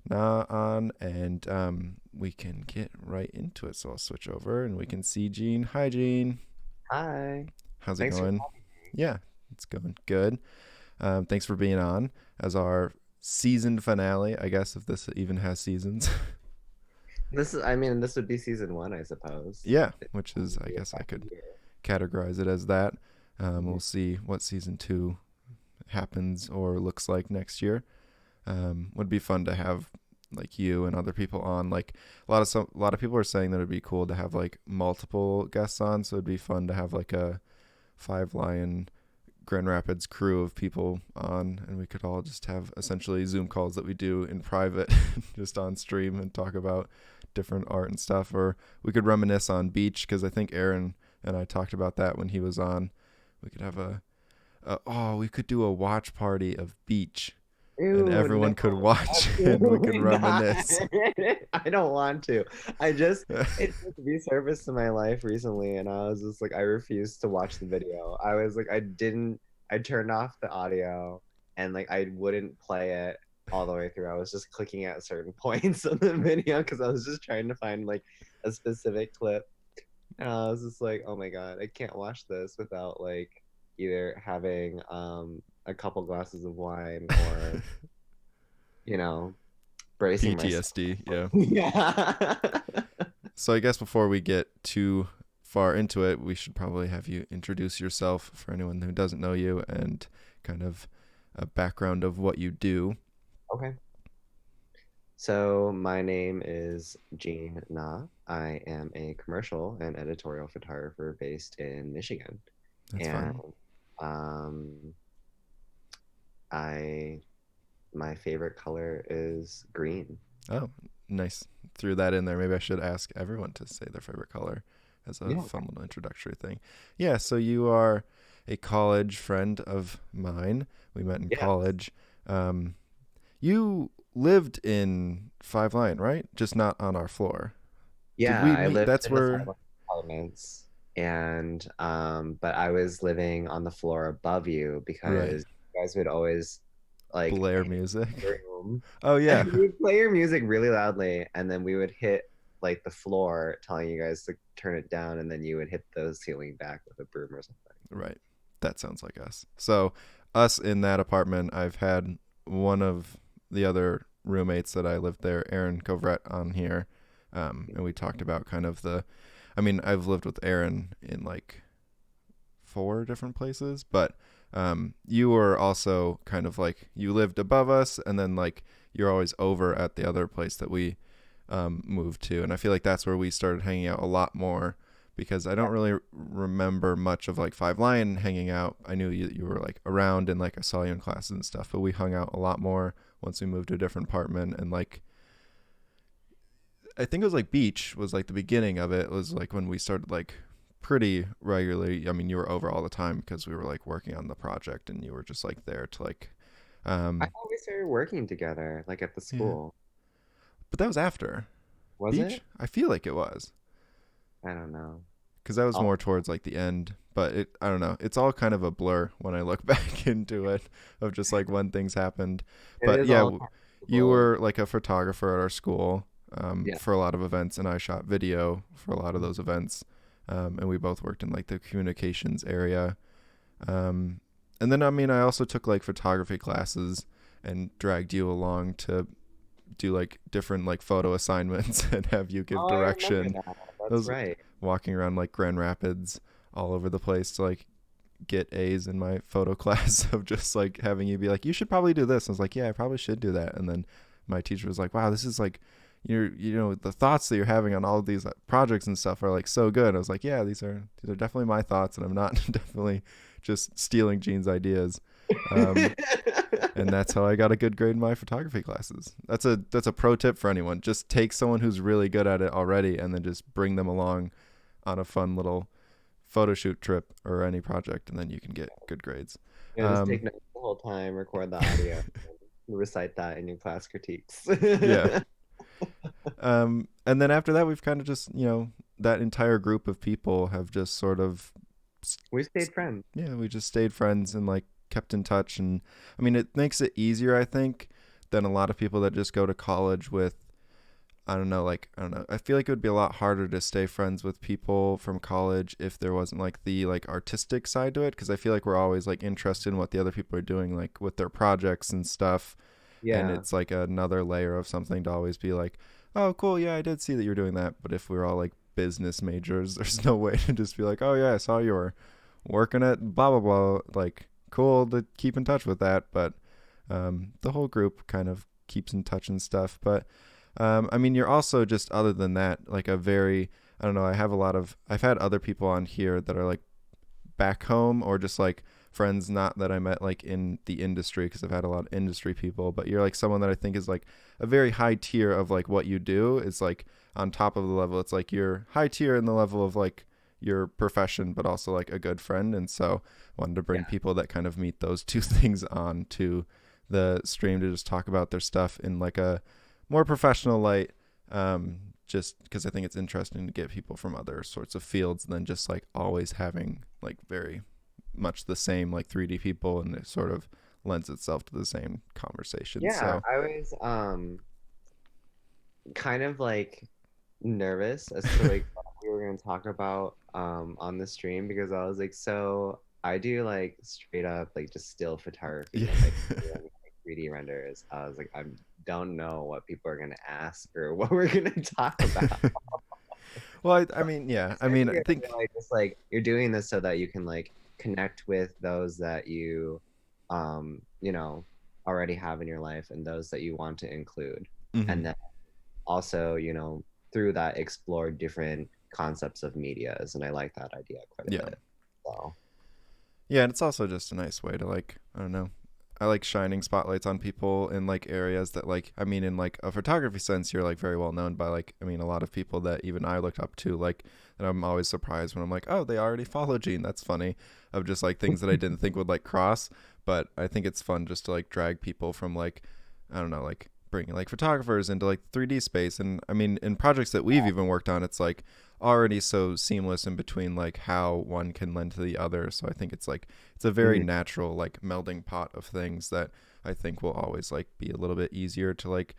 Na on, and we can get right into it. So I'll switch over and we can see Gene. Hi, Gene. Hi. How's it Thanks for going? having me. Yeah, it's going good. Thanks for being on as our season finale, I guess, if this even has seasons. This would be season one, I suppose. Yeah, It which is, would I be a guess I second could year. categorize it as that. We'll Mhm. see what season two happens or looks like next year. Would be fun to have like you and other people on. Like a lot of people are saying that it'd be cool to have like multiple guests on. So it'd be fun to have like a Five Lion Grand Rapids crew of people on, and we could all just have essentially Zoom calls that we do in private, just on stream and talk about different art and stuff. Or we could reminisce on beach because I think Aaron and I talked about that when he was on. We could have we could do a watch party of beach and Ew, no, everyone could watch and we could absolutely not. reminisce. I don't want to. It just resurfaced in my life recently, and I was just like, I refused to watch the video. I was like, I turned off the audio and like I wouldn't play it all the way through. I was just clicking at certain points of the video because I was just trying to find like a specific clip. And I was just like, oh my God, I can't watch this without like either having a couple glasses of wine or, you know, bracing myself. PTSD, yeah. Yeah. So I guess before we get too far into it, we should probably have you introduce yourself for anyone who doesn't know you and kind of a background of what you do. Okay. So my name is Hwa-Jeen Na. I am a commercial and editorial photographer based in Michigan. That's And fun. um I my favorite color is green. Oh, nice. Threw that in there. Maybe I should ask everyone to say their favorite color as a Yeah. fun little introductory thing. Yeah, so you are a college friend of mine. We met in Yeah. college. Um, you lived in Five Line, right? Just not on our floor. Did Yeah, we I meet? lived That's in the where Five apartments, and but I was living on the floor above you right. because you guys would always like Blair hit music. the room. Oh yeah. You would play your music really loudly, and then we would hit like the floor, telling you guys to turn it down, and then you would hit the ceiling back with a broom or something. Right. That sounds like us. So, us in that apartment, I've had one of the other roommates that I lived there, Aaron Covret, on here. And we talked about kind of I mean, I've lived with Aaron in like four different places, but you were also kind of like, you lived above us, and then like you're always over at the other place that we moved to. And I feel like that's where we started hanging out a lot more because I don't really remember much of like Five Lion hanging out. I knew you were like around and like I saw you in classes and stuff, but we hung out a lot more once we moved to a different apartment. And like, I think it was like beach was like the beginning of it. It was like when we started like pretty regularly. I mean, you were over all the time because we were like working on the project and you were just like there to like, I um, thought we started working together, like at the yeah. school. But that was after Was beach. it? I feel like it was. I don't know. Because that was Oh, more towards like the end. But I don't know. It's all kind of a blur when I look back into it of just like when things happened. it But is yeah, all kind of you blur. were like a photographer at our school Yeah. for a lot of events, and I shot video for a lot of those events. And we both worked in like the communications area. Um, and then I mean, I also took like photography classes and dragged you along to do like different like photo assignments and have you give Oh, I remember direction. that. That's Those right. walking around like Grand Rapids all over the place to like get A's in my photo class of just like having you be like, you should probably do this. I was like, yeah, I probably should do that. And then my teacher was like, wow, this is like, you know, the thoughts that you're having on all of these projects and stuff are like so good. I was like, yeah, these are definitely my thoughts, and I'm not definitely just stealing Gene's ideas. Um, and that's how I got a good grade in my photography classes. That's a pro tip for anyone. Just take someone who's really good at it already, and then just bring them along on a fun little photo shoot trip or any project, and then you can get good grades. Just take Um, notes the whole time, record the audio, and recite that in your class critiques. yeah. And then after that, we've kind of just that entire group of people have just sort of We stayed friends. yeah, we just stayed friends and like kept in touch. And I mean, it makes it easier, I think, than a lot of people that just go to college with, I don't know, like, I don't know. I feel like it would be a lot harder to stay friends with people from college if there wasn't like the like artistic side to it, because I feel like we're always like interested in what the other people are doing, like with their projects and stuff. And Yeah. it's like another layer of something to always be like, oh, cool, yeah, I did see that you're doing that. But if we're all like business majors, there's no way to just be like, oh, yeah, I saw you were working at blah, blah, blah. Like, cool to keep in touch with that. But the whole group kind of keeps in touch and stuff. But I mean, you're also just, other than that, like a very, I don't know, I've had other people on here that are like back home or just like friends not that I met like in the industry, because I've had a lot of industry people, but you're like someone that I think is like a very high tier of like what you do. It's like on top of the level. It's like you're high tier in the level of like your profession, but also like a good friend. And so I wanted to bring Yeah. people that kind of meet those two things on to the stream to just talk about their stuff in like a more professional light. Just because I think it's interesting to get people from other sorts of fields than just like always having like very much the same like 3D people, and it sort of lends itself to the same conversation. Yeah, So I was kind of like nervous as to like what we were gonna talk about on the stream, because I was like, so I do like straight up like just still yeah. photography and like doing, like 3D renders. I was like, I don't know what people are gonna ask or what we're gonna talk about. Well, I mean, yeah, I mean, I You're think, like just like you're doing this so that you can like connect with those that you know, already have in your life and those that you want to include. mhm, And then also, through that explore different concepts of medias. And I like that idea quite a yeah. bit. So Yeah, and it's also just a nice way to like, I don't know. I like shining spotlights on people in like areas that like, I mean, in like a photography sense, you're like very well known by like, I mean, a lot of people that even I looked up to, like, and I'm always surprised when I'm like, oh, they already follow Gene. That's funny. Of just like things that I didn't think would like cross. But I think it's fun just to like drag people from like, I don't know, like bringing like photographers into like 3D space. And I mean, in projects that we've even worked on, it's like already so seamless in between like how one can lend to the other. So I think it's like it's a very mhm. natural like melding pot of things that I think will always like be a little bit easier to like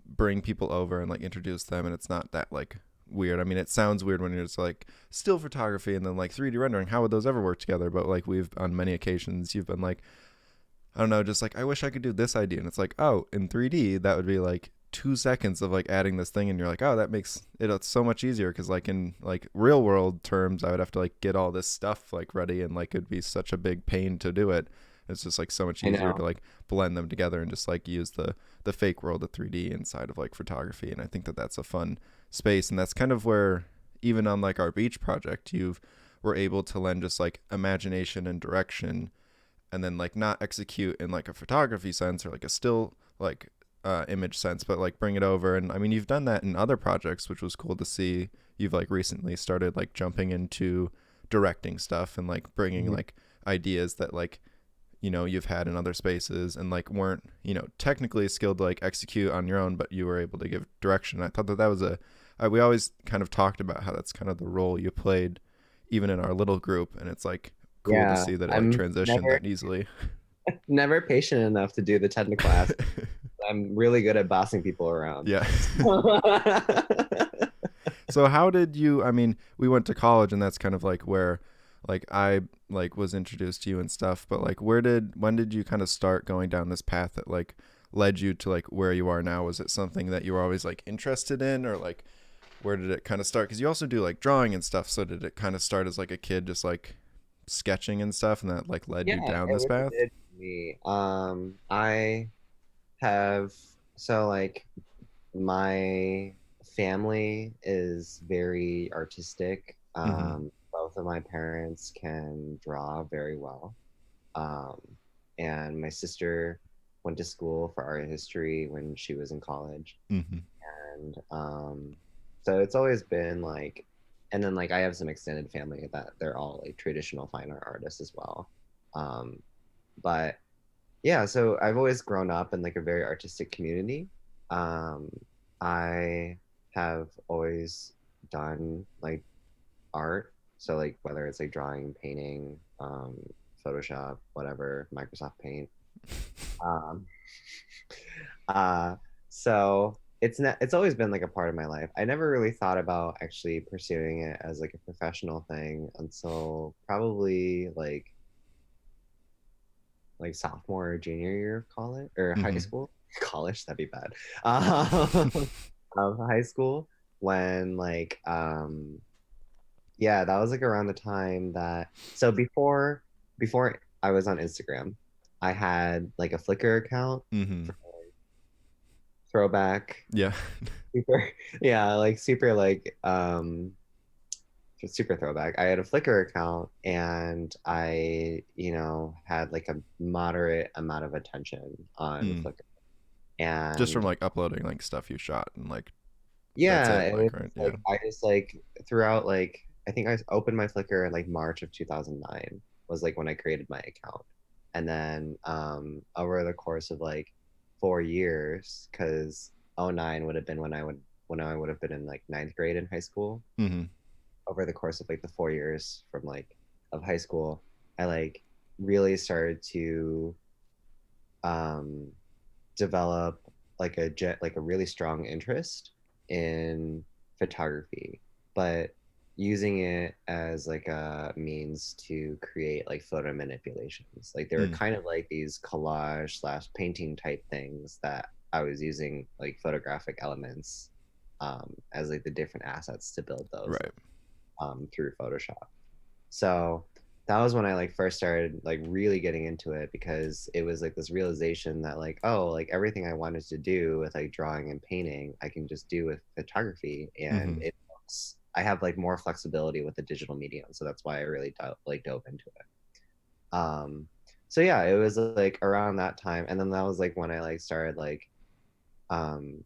bring people over and like introduce them, and it's not that like weird. I mean, it sounds weird when you're just like still photography and then like 3D rendering. How would those ever work together? But like we've on many occasions you've been like, I don't know, just like I wish I could do this idea, and it's like, oh, in 3D that would be like 2 seconds of like adding this thing, and you're like, oh, that makes it so much easier, because like in like real world terms I would have to like get all this stuff like ready, and like it'd be such a big pain to do it. It's just like so much I easier to know. like blend them together and just like use the fake world of 3D inside of like photography. And I think that that's a fun space, and that's kind of where even on like our beach project you've were able to lend just like imagination and direction, and then like not execute in like a photography sense or like a still like image sense, but like bring it over. And I mean, you've done that in other projects, which was cool to see. You've like recently started like jumping into directing stuff and like bringing Mhm. like ideas that like you've had in other spaces and like weren't technically skilled to like execute on your own, but you were able to give direction. I thought that that was we always kind of talked about how that's kind of the role you played even in our little group, and it's like cool to Yeah, see that it like I'm transitioned never that easily. never patient enough to do the technical aspect. I'm really good at bossing people around. Yeah. So how did you, I mean, we went to college and that's kind of like where like I like was introduced to you and stuff, but like when did you kind of start going down this path that like led you to like where you are now? Was it something that you were always like interested in, or like where did it kind of start? Because you also do like drawing and stuff. So did it kind of start as like a kid just like sketching and stuff, and that like led Yeah, you down it this really path? did for me. I have so like my family is very artistic. Mm-hmm. Both of my parents can draw very well. Um, and my sister went to school for art history when she was in college. Mm-hmm. And so it's always been like, and then like I have some extended family that they're all like traditional fine art artists as well. Um, but yeah, so I've always grown up in like a very artistic community. Um, I have always done like art. So like whether it's like drawing, painting, Photoshop, whatever, Microsoft Paint. Um, Uh, so it's always been like a part of my life. I never really thought about actually pursuing it as like a professional thing until probably like sophomore or junior year of college or high Mm-hmm. school. College, that'd be bad. Um, of high school when yeah, that was like around the time that so before I was on Instagram, I had like a Flickr account Mm-hmm. for throwback Yeah. super yeah, like super throwback. I had a Flickr account and I, had like a moderate amount of attention on Mm. Flickr. Just from And like uploading like stuff you shot and like that's yeah, it, it was like right? just Yeah. like I just like throughout like I think I opened my Flickr in like March of 2009 was like when I created my account. And then over the course of like 4 years, because '09 would have been when I would have been in like ninth grade in high school. Mm-hmm. Over the course of like the 4 years from like of high school, I like really started to um develop like a really strong interest in photography, but using it as like a means to create like photo manipulations. Like they were Mm. kind of like these collage slash painting type things that I was using like photographic elements as like the different assets to build those Right. through Photoshop. So that was when I like first started like really getting into it because it was like this realization that like, oh, like everything I wanted to do with like drawing and painting, I can just do with photography, and Mm-hmm. I have like more flexibility with the digital medium. So that's why I really dove into it. So yeah, it was like around that time. And then that was like when I like started like um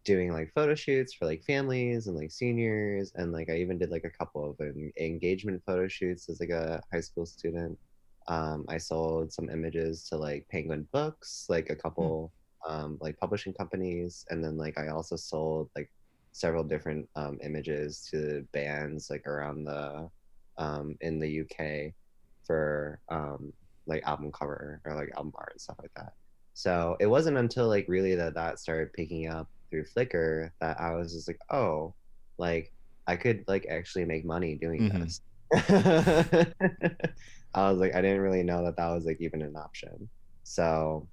doing like photo shoots for like families and like seniors, and like I even did like a couple of engagement photo shoots as like a high school student. I sold some images to like Penguin Books, like a Mm. couple like publishing companies, and then like I also sold like several different images to bands like around the in the UK for like album cover or like album art and stuff like that. So it wasn't until like really that started picking up through Flickr that I was just like, oh, like I could like actually make money doing Mm-hmm. this. I was like, I didn't really know that that was like even an option. So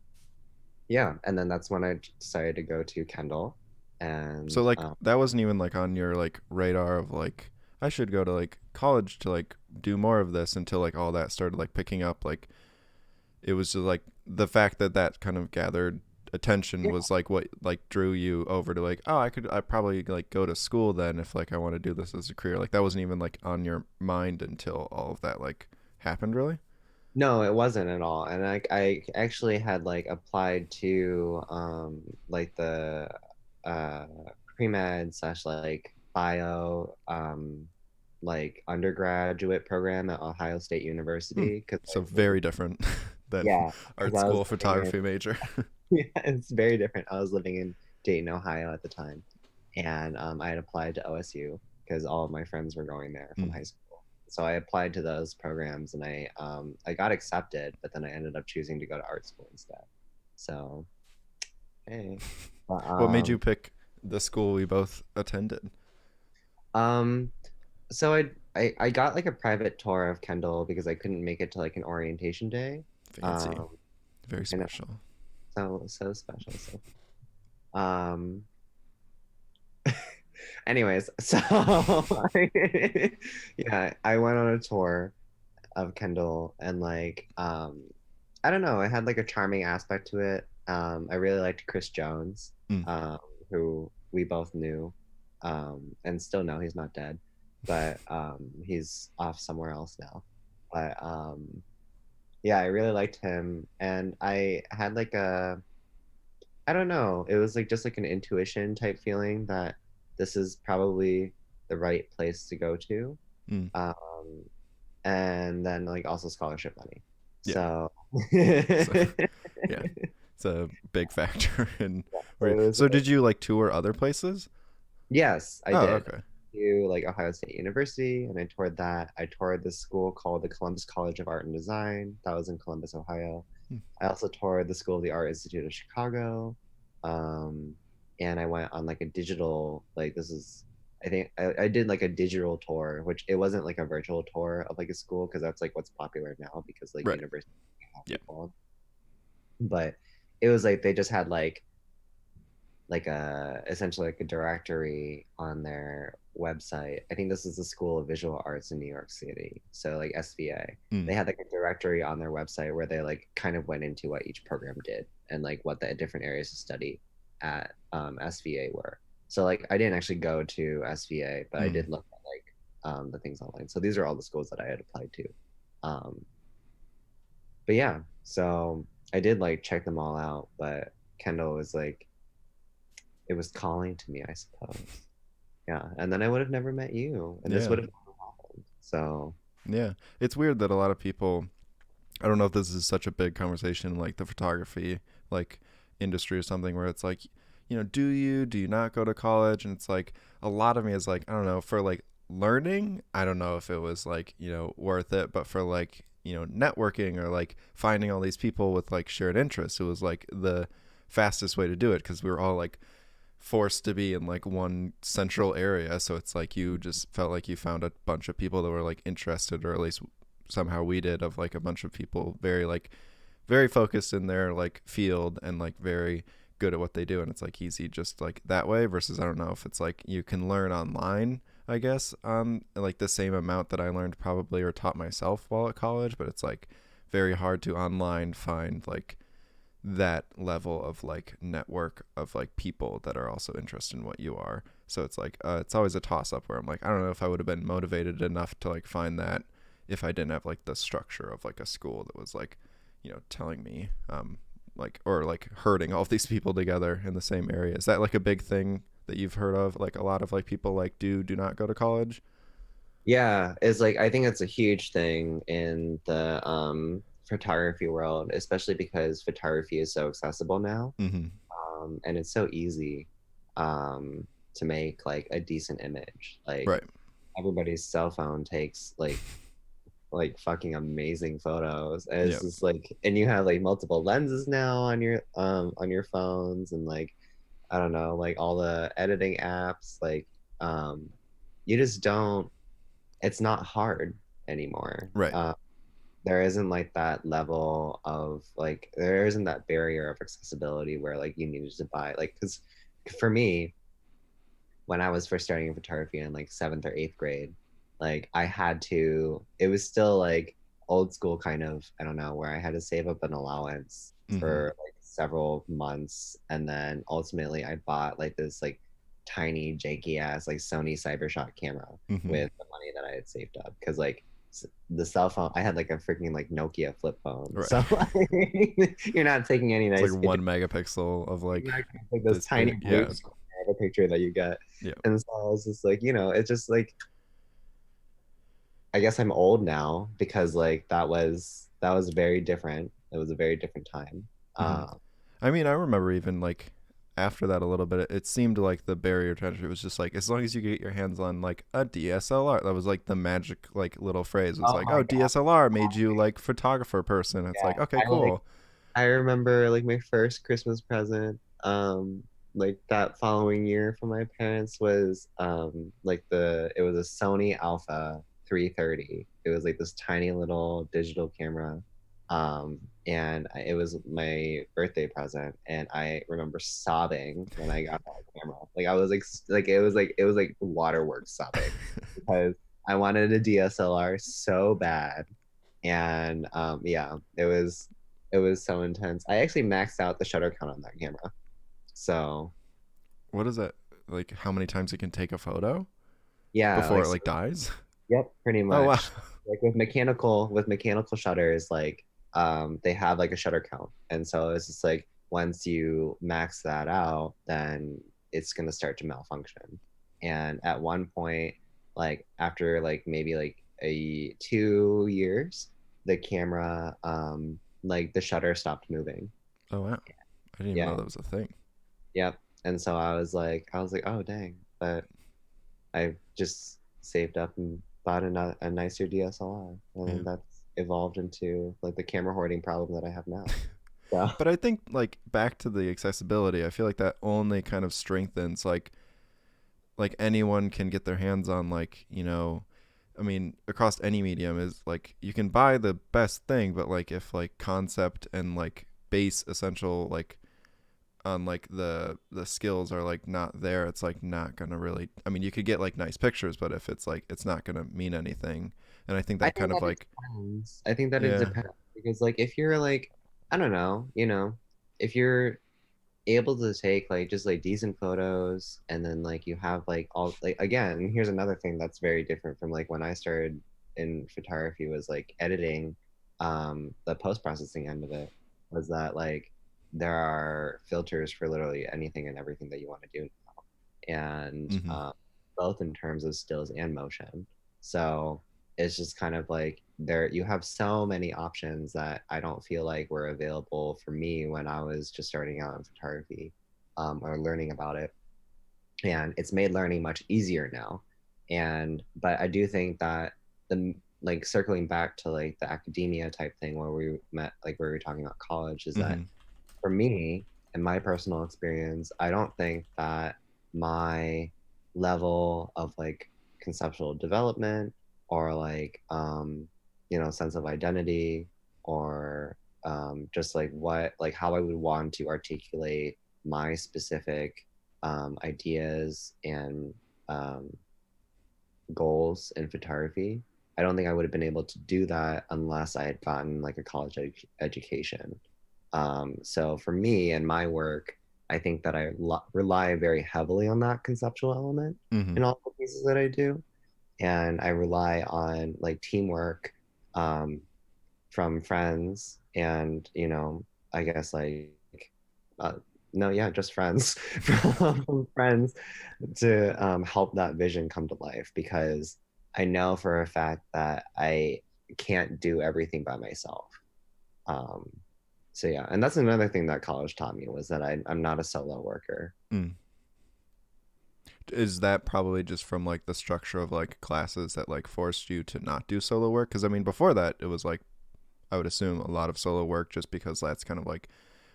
yeah, and then that's when I decided to go to Kendall, So and like that wasn't even like on your like radar of like I should go to like college to like do more of this until like all that started like picking up. Like it was just like the fact that that kind of gathered attention yeah, was like what like drew you over to like, oh, I probably like go to school then if like I want to do this as a career. Like that wasn't even like on your mind until all of that like happened, really. no, it wasn't at all. And I actually had like applied to like the uh pre-med slash like bio like undergraduate program at Ohio State Hmm. University because I So was very different than yeah, because art I was school living in photography major. yeah, it's very different. I was living in Dayton, Ohio at the time, and I had applied to OSU because all of my friends were going there from Mm. high school. So I applied to those programs, and I got accepted, but then I ended up choosing to go to art school instead. So hey, but, What made you pick the school we both attended? um, so I got like a private tour of Kendall because I couldn't make it to like an orientation day. Fancy. Um, Very and special. so special. So um anyways, so yeah, I went on a tour of Kendall, and like I don't know, it had like a charming aspect to it. I really liked Chris Jones, Mm. um who we both knew and still know. He's not dead, but he's off somewhere else now. But yeah, I really liked him, and I had like a I don't know. It was like just like an intuition type feeling that this is probably the right place to go to. Mm. Um, and then like also scholarship money. Yeah. So So yeah, it's a big factor in so where. it was So did you like tour other places? yes, I Oh, did. okay. To like Ohio State University, and I toured that. I toured this school called the Columbus College of Art and Design. That was in Columbus, Ohio. Hmm. I also toured the School of the Art Institute of Chicago. Um, and I went on like a digital, like this is, I think I did like a digital tour, which it wasn't like a virtual tour of like a school because that's like what's popular now because like Right. universities have Yeah. people. But it was like they just had like a essentially like a directory on their website. I think this is the School of Visual Arts in New York City. So like SVA. Mm. They had like a directory on their website where they like kind of went into what each program did and like what the different areas to study at SVA were. So like I didn't actually go to SVA, but I Mm. did look at like the things online. So these are all the schools that I had applied to. Um, but yeah, so I did like check them all out, but Kendall was like it was calling to me, I suppose. Yeah, and then I would have never met you, and this Yeah. would have never happened. So Yeah. It's weird that a lot of people, I don't know if this is such a big conversation like the photography like industry or something where it's like, do you not go to college? And it's like a lot of me is like, I don't know, for like learning, I don't know if it was like, worth it, but for like, networking or like finding all these people with like shared interests, it was like the fastest way to do it because we were all like forced to be in like one central area. So it's like you just felt like you found a bunch of people that were like interested, or at least somehow we did, of like a bunch of people very focused in their like field and like very good at what they do. And it's like easy just like that way versus I don't know if it's like you can learn online, I guess, like the same amount that I learned probably or taught myself while at college, but it's like very hard to online find like that level of like network of like people that are also interested in what you are. So it's like it's always a toss up where I'm like, I don't know if I would have been motivated enough to like find that if I didn't have like the structure of like a school that was like, telling me like or like herding all of these people together in the same area. Is that like a big thing that you've heard of? Like a lot of like people like do not go to college? yeah, it's like I think it's a huge thing in the photography world, especially because photography is so accessible now, Mm-hmm. and it's so easy to make like a decent image. Like Right. everybody's cell phone takes like fucking amazing photos, and it's Yep. just like, and you have like multiple lenses now on your phones, and like I don't know, like all the editing apps, like um, you just don't. It's not hard anymore. Right. There isn't like that level of like there isn't that barrier of accessibility where like you needed to buy like because for me when I was first starting in photography in like seventh or eighth grade, like I had to. It was still like old school kind of. I don't know where I had to save up an allowance Mm-hmm. for like several months, and then ultimately I bought like this like tiny janky ass like Sony Cybershot camera Mm-hmm. with the money that I had saved up because like the cell phone I had like a freaking like Nokia flip phone, Right. so like, you're not taking any It's like nice pictures. 1 megapixel of like Exactly. It's like this this tiny big. blue Yeah. square of a picture that you get. Yeah. And so I was just like, it's just like I guess I'm old now because like that was very different. It was a very different time. Mm-hmm. Uh, I mean, I remember even like after that a little bit, it seemed like the barrier to entry was just like as long as you get your hands on like a DSLR. That was like the magic like little phrase. It was oh like, my oh, God. DSLR made you like photographer person. It's Yeah. like, okay, I like cool. I remember like my first Christmas present, like that following year from my parents was like it was a Sony Alpha 330. It was like this tiny little digital camera. And it was my birthday present, and I remember sobbing when I got that camera. Like I was like it was like waterworks sobbing because I wanted a DSLR so bad, and yeah, it was so intense. I actually maxed out the shutter count on that camera. So What is that? Like how many times it can take a photo yeah, before like it so, like dies? yep, pretty Oh wow. much. Like with mechanical shutters, like they have like a shutter count. And so it's just like once you max that out, then it's gonna start to malfunction. And at one point, like after like maybe like 2 years, the camera like the shutter stopped moving. Oh wow. I didn't even know Yeah. that was a thing. Yep. And so I was like, oh dang. But I just saved up and bought a nicer DSLR, Yeah. and that's evolved into like the camera hoarding problem that I have now. So But I think like back to the accessibility, I feel like that only kind of strengthens like anyone can get their hands on like, I mean, across any medium is like you can buy the best thing, but like if like concept and like base essential like on like the skills are like not there, it's like not gonna really. I mean, you could get like nice pictures, but if it's like it's not gonna mean anything. And I think I that think kind of that it like depends. I think that it yeah. depends because like if you're like I don't know, if you're able to take like just like decent photos and then like you have like all like again, here's another thing that's very different from like when I started in photography was like editing the post-processing end of it was that like there are filters for literally anything and everything that you want to do and Mhm. both in terms of stills and motion. So it's just kind of like there you have so many options that I don't feel like were available for me when I was just starting out in photography or learning about it. And it's made learning much easier now. And but I do think that the like circling back to like the academia type thing where we met like where we were talking about college is that Mhm. for me, in my personal experience, I don't think that my level of like conceptual development or like sense of identity or just like what like how I would want to articulate my specific ideas and um, goals in photography. I don't think I would have been able to do that unless I had gotten like a college education. So for me and my work, I think that I rely very heavily on that conceptual element Mhm. in all the pieces that I do. And I rely on like teamwork um, from friends and, I guess like, uh, no, yeah, just friends from friends to help that vision come to life because I know for a fact that I can't do everything by myself. Um, so yeah, and that's another thing that college taught me was that I'm not a solo worker. Mm. Is that probably just from like the structure of like classes that like forced you to not do solo work? Because I mean, before that, it was like I would assume a lot of solo work just because that's kind of like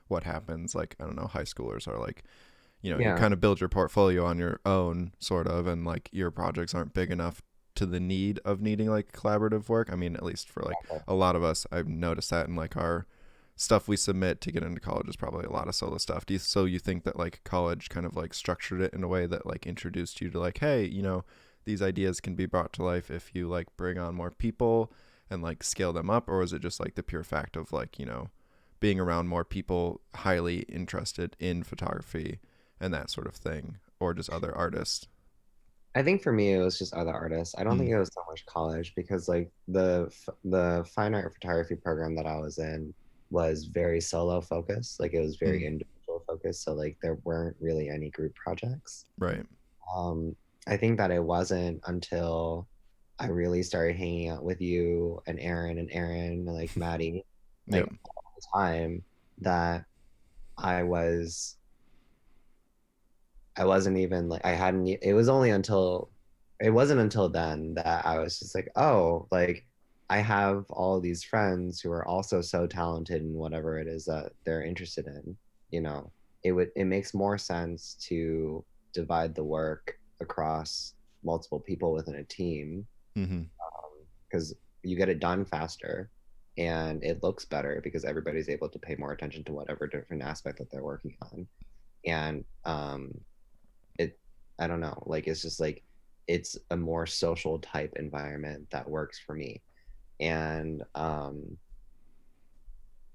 what happens. Like I don't know, high schoolers are like you Yeah, kind of build your portfolio on your own sort of, and like your projects aren't big enough to the need of needing like collaborative work. I mean, at least for like exactly. a lot of us, I've noticed that in like our stuff we submit to get into college is probably a lot of solo stuff. So you think that like college kind of like structured it in a way that like introduced you to like, hey, these ideas can be brought to life if you like bring on more people and like scale them up, or is it just like the pure fact of like, being around more people highly interested in photography and that sort of thing, or just other artists? I think for me it was just other artists. I don't think Mm. it was so much college because like the fine art photography program that I was in was very solo focused. Like it was very Mm. individual focused. So like there weren't really any group projects. Right. Um, I think that it wasn't until I really started hanging out with you and Aaron, and like Maddie, Yep. like all the time that I was I wasn't even like I hadn't it was only until it wasn't until then that I was just like, oh, like I have all these friends who are also so talented in whatever it is that they're interested in, you know. It makes more sense to divide the work across multiple people within a team Mm-hmm. because you get it done faster and it looks better because everybody's able to pay more attention to whatever different aspect that they're working on. And it I don't know, like it's just like it's a more social type environment that works for me. And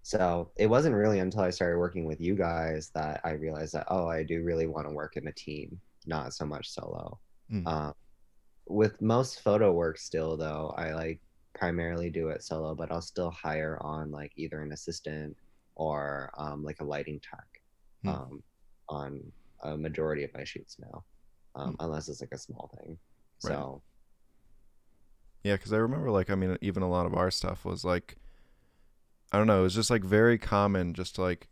so it wasn't really until I started working with you guys that I realized that oh, I do really want to work in a team, not so much solo. Mm. Um, with most photo work still though, I like primarily do it solo, but I'll still hire on like either an assistant or like a lighting tech Mm. um, on a majority of my shoots now, Mm. unless it's like a small thing. Right. So Yeah, because I remember like I mean even a lot of our stuff was like I don't know, it was just like very common just to like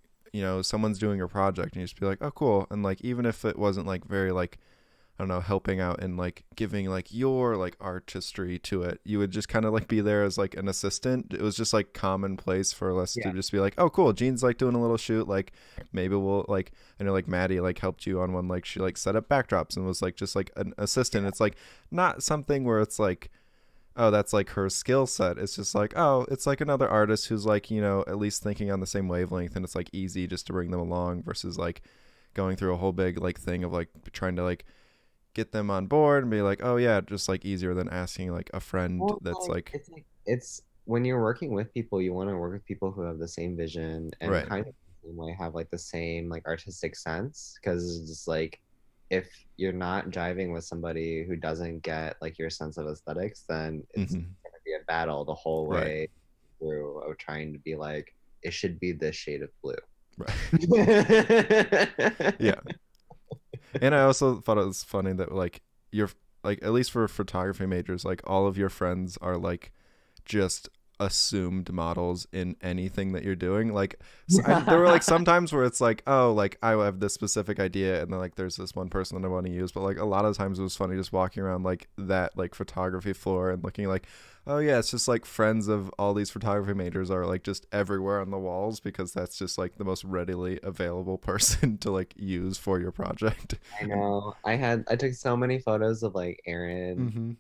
someone's doing a project and you just be like, oh cool, and like even if it wasn't like very like I don't know, helping out and like giving like your like artistry to it. You would just kind of like be there as like an assistant. It was just like commonplace for us to Yeah. just be like, oh, cool, Jean's like doing a little shoot. Like maybe we'll like, I know like Maddie like helped you on one. Like she like set up backdrops and was like just like an assistant. It's like not something where it's like, oh, that's like her skill set. It's just like, oh, it's like another artist who's like, you know, at least thinking on the same wavelength, and it's like easy just to bring them along versus like going through a whole big like thing of like trying to like get them on board and be like, oh yeah, just like easier than asking like a friend Well, that's like, it's when you're working with people, you want to work with people who have the same vision and right. kind of the same way have like the same like artistic sense. Because it's just like if you're not jiving with somebody who doesn't get like your sense of aesthetics, then it's Mm-hmm. gonna be a battle the whole Right. way through of trying to be like it should be this shade of blue. Right. Yeah. And I also thought it was funny that like you're like, at least for photography majors, like all of your friends are like just assumed models in anything that you're doing. Like, so there were like sometimes where it's like, oh, like I have this specific idea, and then like there's this one person that I want to use. But like a lot of times it was funny just walking around like that like photography floor and looking like, oh yeah, it's just like friends of all these photography majors are like just everywhere on the walls because that's just like the most readily available person to like use for your project. I And know. I took so many photos of like Aaron mm-hmm.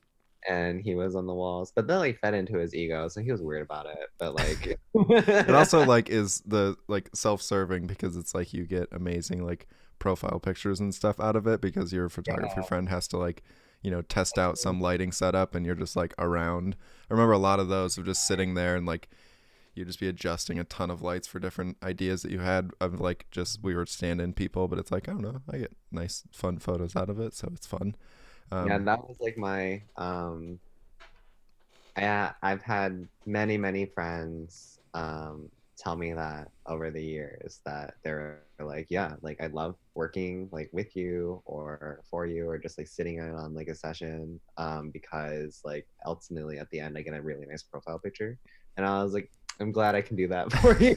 and he was on the walls, but that like fed into his ego, so he was weird about it. But like, It also like is the like self-serving because it's like you get amazing like profile pictures and stuff out of it because your photography yeah, friend has to like, you know, test out some lighting setup and you're just like around. I remember a lot of those of just sitting there and like you just be adjusting a ton of lights for different ideas that you had of like just we were stand-in people, but it's like I don't know, I get nice fun photos out of it, so it's fun. yeah, um that was like my I've had many friends tell me that over the years that they're like, yeah, like I love working like with you or for you or just like sitting in on like a session because like ultimately at the end I get a really nice profile picture. And I was like, I'm glad I can do that for you.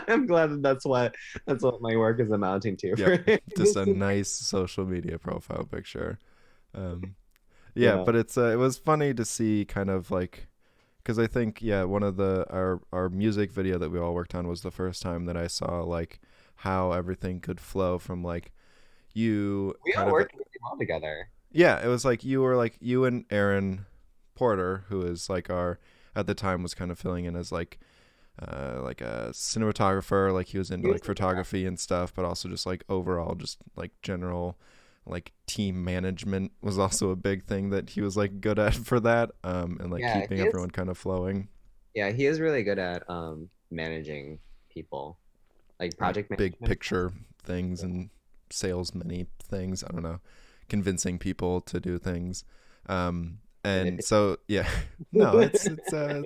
I'm glad that that's what my work is amounting to yep, for you. just a nice social media profile picture. um Yeah, Yeah. but it was funny to see kind of like because I think yeah one of the our music video that we all worked on was the first time that I saw like how everything could flow from like you We kind all of worked really well together. yeah, it was like you were like you and Aaron Porter, who is like our at the time was kind of filling in as like a cinematographer, like he was into He was like photography and stuff, but also just like overall just like general like team management was also a big thing that he was like good at for that, and like yeah, keeping he is everyone kind of flowing. Yeah, he is really good at managing people, like Like project big management. picture things and sales many things, I don't know, convincing people to do things. And so yeah, no, it's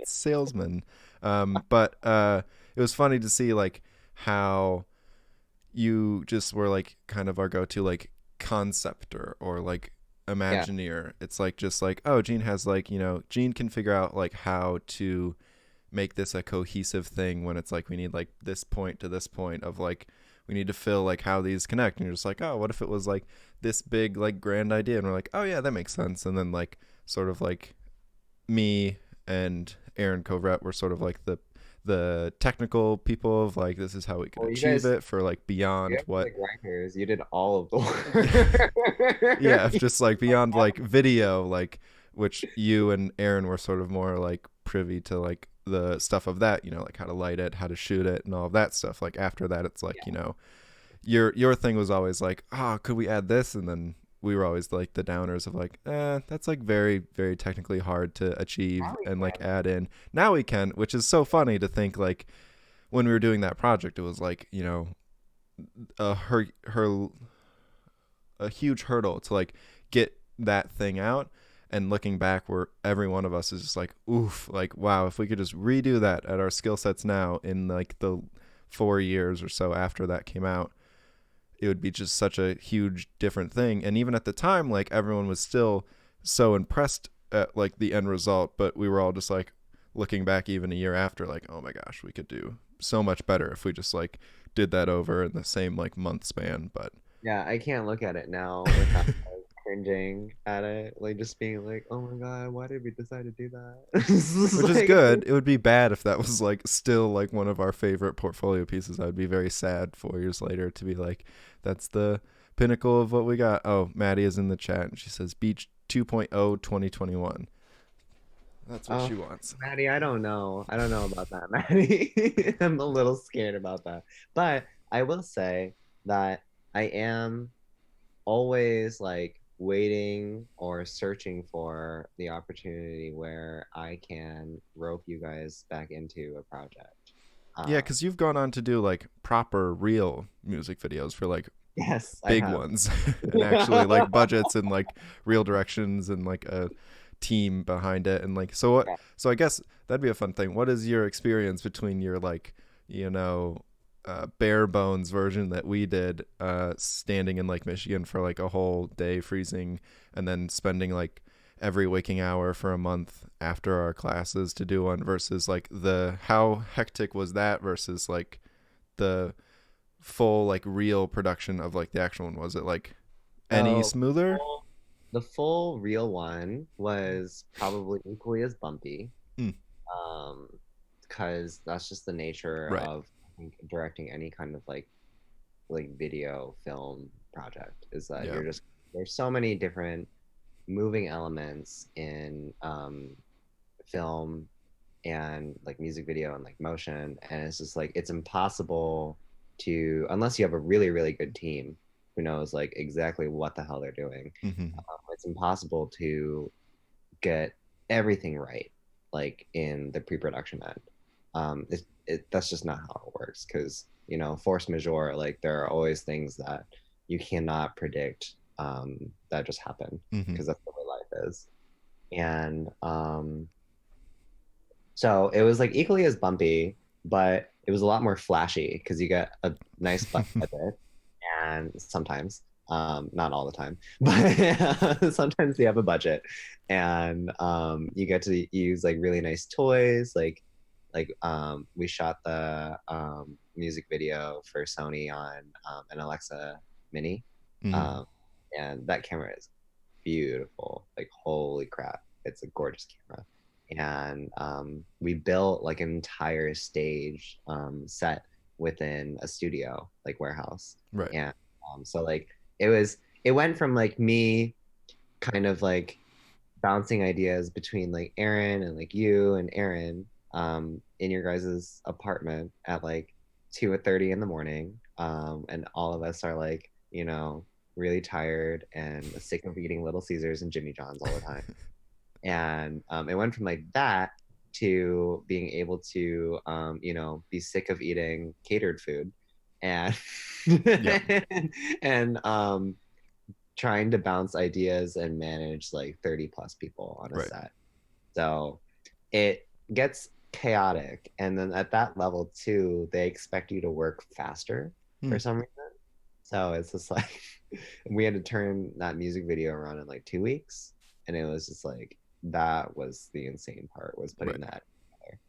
salesman. But it was funny to see like how you just were like kind of our go-to like conceptor or like Yeah, imagineer. It's like just like, oh, Gene has like, you know, Gene can figure out like how to make this a cohesive thing when it's like we need like this point to this point of like we need to fill like how these connect, and you're just like, oh, what if it was like this big like grand idea, and we're like, oh yeah, that makes sense. And then like sort of like me and Aaron Covert were sort of like the technical people of like this is how we can well, achieve it for like you beyond guys were what the grinders. You did all of the yeah, work. just like beyond like video, like which you and Aaron were sort of more like privy to like the stuff of that, you know, like how to light it, how to shoot it, and all of that stuff. Like after that, it's like, you know, your thing was always like, oh, could we add this? And then we were always like the downers of like, that's like very technically hard to achieve Now we and like can. add in. Now we can, which is so funny to think like when we were doing that project, it was like, you know, her a huge hurdle to like get that thing out. And looking back, where every one of us is just like, oof, like wow, if we could just redo that at our skill sets now in like the 4 years or so after that came out, it would be just such a huge different thing. And even at the time, like everyone was still so impressed at like the end result, but we were all just like looking back even a year after, like, oh my gosh, we could do so much better if we just like did that over in the same like month span. But Yeah, I can't look at it now without cringing at it, like just being like, "Oh my God, why did we decide to do that?" It's Which just is like, good. It would be bad if that was like still like one of our favorite portfolio pieces. I'd be very sad 4 years later to be like, that's the pinnacle of what we got. Oh, Maddie is in the chat and she says Beach 2.0 2021. That's what oh, she wants. Maddie, I don't know. I don't know about that, Maddie. I'm a little scared about that. But I will say that I am always like waiting or searching for the opportunity where I can rope you guys back into a project. Yeah, Um, because you've gone on to do like proper, real music videos for like yes, I big have. ones and actually like budgets and like real directions and like a team behind it and like so what, Yeah. so I guess that'd be a fun thing. What is your experience between your like, you know, bare bones version that we did standing in Lake Michigan for like a whole day freezing and then spending like every waking hour for a month after our classes to do one versus like the how hectic was that versus like the full like real production of like the actual one? Was it like any So smoother? full- the full real one was probably equally as bumpy. Mm, Um, because that's just the nature right. of I think directing any kind of like video film project is that Yeah. you're just there's so many different moving elements in film and like music video and like motion, and it's just like it's impossible to unless you have a really really good team who knows like exactly what the hell they're doing. Mm-hmm. It's impossible to get everything right like in the pre-production end. That's just not how it works because force majeure, like there are always things that you cannot predict, that just happen Mm-hmm. because that's the way life is. And so it was like equally as bumpy, but it was a lot more flashy because you get a nice budget, and sometimes, not all the time, but sometimes you have a budget, and you get to use like really nice toys, we shot the music video for Sony on an Alexa Mini, Mm-hmm. um, and that camera is beautiful. Like holy crap, it's a gorgeous camera. And we built like an entire stage set within a studio like warehouse. Right. And so like it went from like me kind of like bouncing ideas between like Aaron and like you and Aaron in your guys' apartment at like 2:30 in the morning. And all of us are like, really tired and sick of eating Little Caesars and Jimmy John's all the time. And it went from like that to being able to, be sick of eating catered food and Yep. and trying to bounce ideas and manage like 30 plus people on a Right. set. So it gets chaotic. And then at that level too, they expect you to work faster Hmm. for some reason. So it's just like we had to turn that music video around in like 2 weeks. And it was just like that was the insane part was putting Right. that together.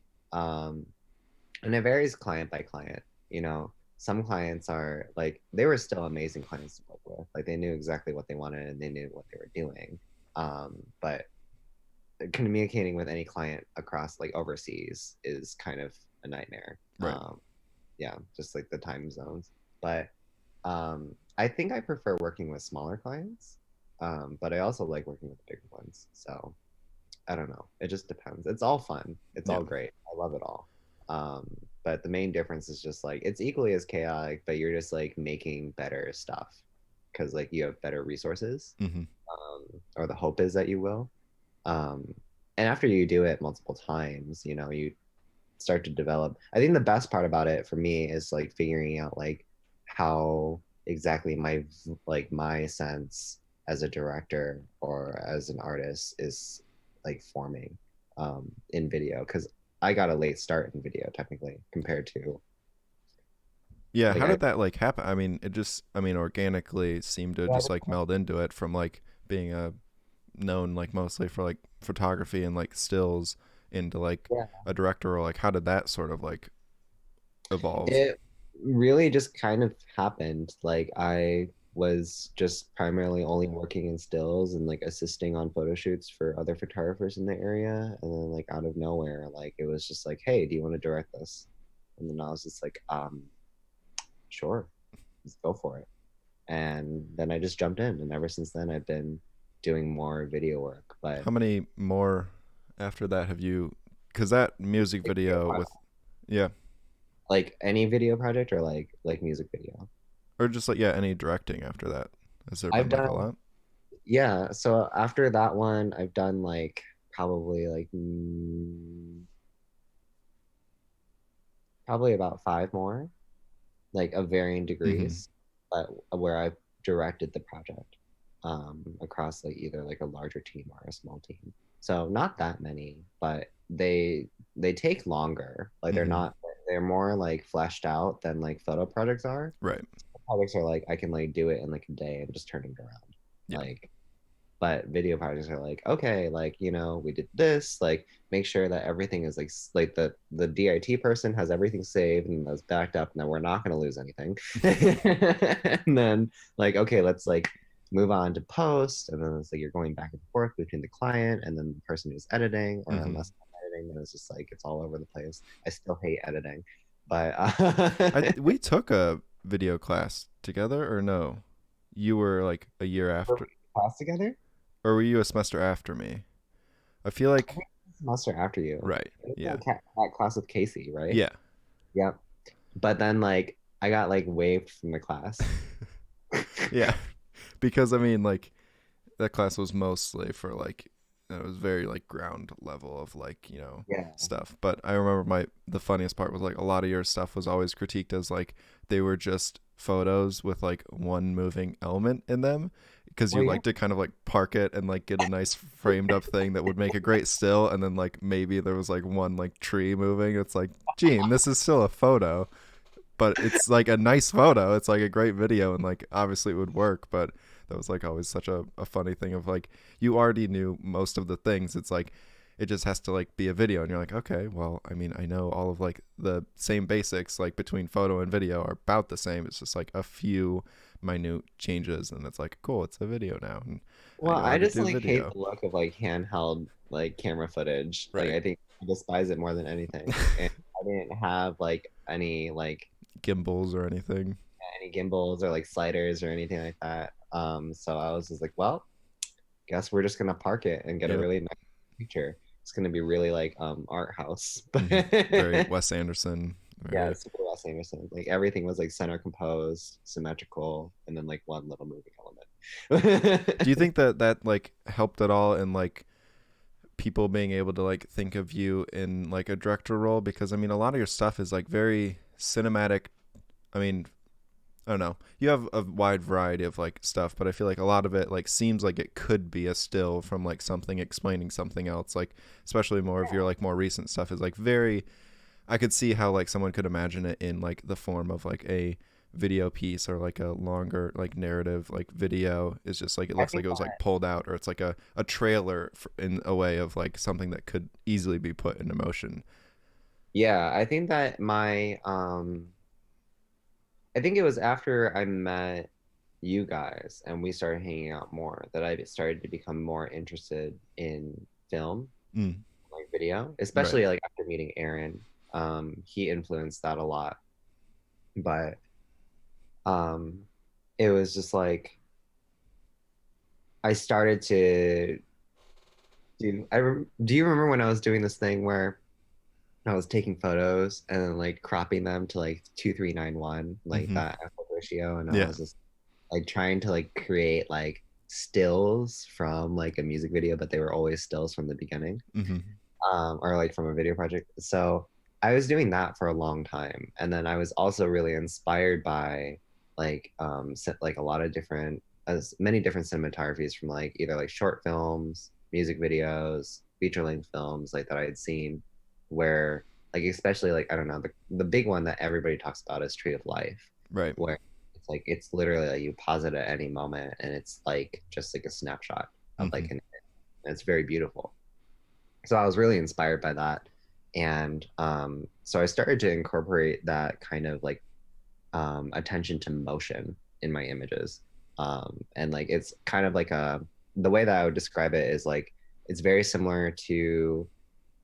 And it varies client by client. Some clients are like they were still amazing clients to work with. Like they knew exactly what they wanted and they knew what they were doing. But communicating with any client across like overseas is kind of a nightmare. Right. Yeah, just like the time zones. But I think I prefer working with smaller clients. But I also like working with bigger ones. So I don't know. It just depends. It's all fun. It's Yeah. all great. I love it all. But the main difference is just like it's equally as chaotic, but you're just like making better stuff because like you have better resources, Mm-hmm. or the hope is that you will. Um, and after you do it multiple times, you start to develop. I think the best part about it for me is like figuring out like how exactly my sense as a director or as an artist is like forming in video because I got a late start in video technically compared to Yeah. like How I did that like happen? I mean, it just, I mean, organically seemed to yeah, just like meld into it from like being a known like mostly for like photography and like stills into like yeah. a director role. Like, how did that sort of like evolve? It really just kind of happened. Like I was just primarily only working in stills and like assisting on photo shoots for other photographers in the area. And then like out of nowhere, like it was just like, hey, do you want to direct this? And then I was just like, sure, let's go for it. And then I just jumped in, and ever since then I've been doing more video work. But How many more after that have you? Because that music like, video video with, yeah, like any video project or like music video. or just like yeah, any directing after that. Has there I've been like a done lot? Yeah, so after that one, I've done like probably about five more, like of varying Mm-hmm. degrees, but where I've directed the project across like either like a larger team or a small team. So not that many, but they take longer. Like Mm-hmm. they're more like fleshed out than like photo projects are. Right. Projects are like I can like do it in like a day and just turn it around. Yeah. Like but video projects are like okay, like we did this, like make sure that everything is like the DIT person has everything saved and that's backed up and then we're not going to lose anything. And then like okay, let's like move on to post, and then it's like you're going back and forth between the client and then the person who's editing, or Mm-hmm. unless I'm editing then it's just like it's all over the place. I still hate editing, but We took a video class together, or no? You were like a year we're after, class together. or were you a semester after me? I feel like Semester after you. right. It was Yeah. that class with Casey, right? Yeah. Yep. But then like I got like waived from the class. Yeah. Because I mean, like that class was mostly for like it was very like ground level of like Yeah. stuff. But I remember the funniest part was like a lot of your stuff was always critiqued as like they were just photos with like one moving element in them, because Well, you yeah. like to kind of like park it and like get a nice framed up thing that would make a great still, and then like maybe there was like one like tree moving. It's like, Gene, this is still a photo, but it's like a nice photo. It's like a great video, and like obviously it would work. But that was like always such a funny thing of like you already knew most of the things. It's like it just has to like be a video, and you're like, okay, well, I mean, I know all of like the same basics like between photo and video are about the same. It's just like a few minute changes, and it's like cool, it's a video now, and I Well, know I how to just do like hate video. the look of like handheld like camera footage. Like Right. I think I despise it more than anything. And I didn't have like Gimbals or anything. any gimbals or like sliders or anything like that. So I was just like, well, guess we're just gonna park it and get a Yep. really nice picture. It's gonna be really like art house. Hmm. Very But Wes Anderson. yeah, Very. super Wes Anderson. Like everything was like center composed, symmetrical, and then like one little moving Do you element. think that that like helped at all in like people being able to like think of you in like a director role? Because I mean, a lot of your stuff is like very cinematic. I mean, I don't know. You have a wide variety of like stuff, but I feel like a lot of it like seems like it could be a still from like something explaining something else. Like especially more of your like more recent stuff is like very. I could see how like someone could imagine it in like the form of like a video piece or like a longer like narrative like video. Is just like it I looks think like it was like pulled out, or it's like a trailer in a way of like something that could easily be put into motion. yeah, I think that I think it was after I met you guys and we started hanging out more that I started to become more interested in film, Mm, like video, right. especially like after meeting Aaron. He influenced that a lot. But um it was just like I started to do you remember when I was doing this thing where I was taking photos and then like cropping them to like 2391, like Mm-hmm. that aspect ratio, and I Yeah. was just like trying to like create like stills from like a music video, but they were always stills from the beginning, Mm-hmm. or like from a video project. So I was doing that for a long time, and then I was also really inspired by like a lot of different as many different cinematographies from like either like short films, music videos, feature length films like that I had seen, where like especially like I don't know the big one that everybody talks about is Tree of Life, Right. where it's like it's literally like you pause it at any moment and it's like just like a snapshot of Mm-hmm. like an and it's very beautiful. So I was really inspired by that. And so I started to incorporate that kind of like attention to motion in my images. And like it's kind of like a the way that I would describe it is like it's very similar to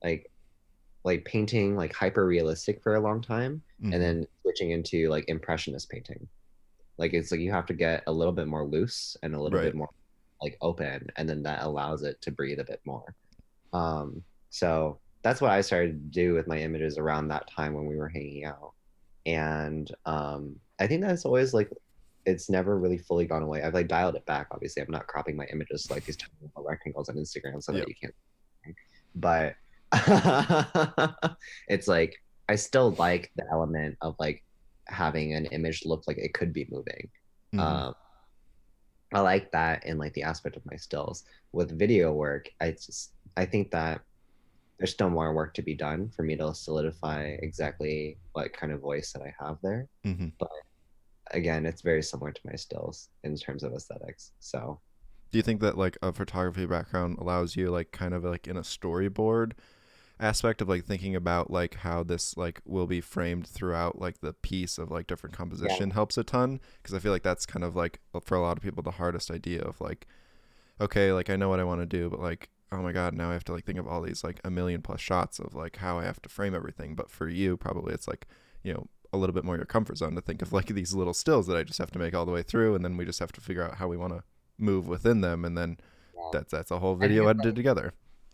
like painting like hyper realistic for a long time and Mm-hmm. then switching into like impressionist painting. Like it's like you have to get a little bit more loose and a little Right. bit more like open, and then that allows it to breathe a bit more. So that's what I started to do with my images around that time when we were hanging out. And I think that's always like it's never really fully gone away. I've like dialed it back. Obviously, I'm not cropping my images to like these tiny little rectangles on Instagram so that Yep. you can't. But it's like I still like the element of like having an image look like it could be moving. Mm-hmm. Um, I like that in like the aspect of my stills. With video work, I think that there's still more work to be done for me to solidify exactly what kind of voice that I have there. Mm-hmm. But again, it's very similar to my stills in terms of aesthetics. So Do you think that like a photography background allows you like kind of like in a storyboard aspect of like thinking about like how this like will be framed throughout like the piece of like different yeah, composition helps a ton, because I feel like that's kind of like for a lot of people the hardest idea of like, okay, like I know what I want to do, but like, oh my god, now I have to like think of all these like a million plus shots of like how I have to frame everything. But for you probably it's like, you know, a little bit more your comfort zone to think of like these little stills that I just have to make all the way through, and then we just have to figure out how we want to move within them, and then yeah. that's a whole I think video edited together.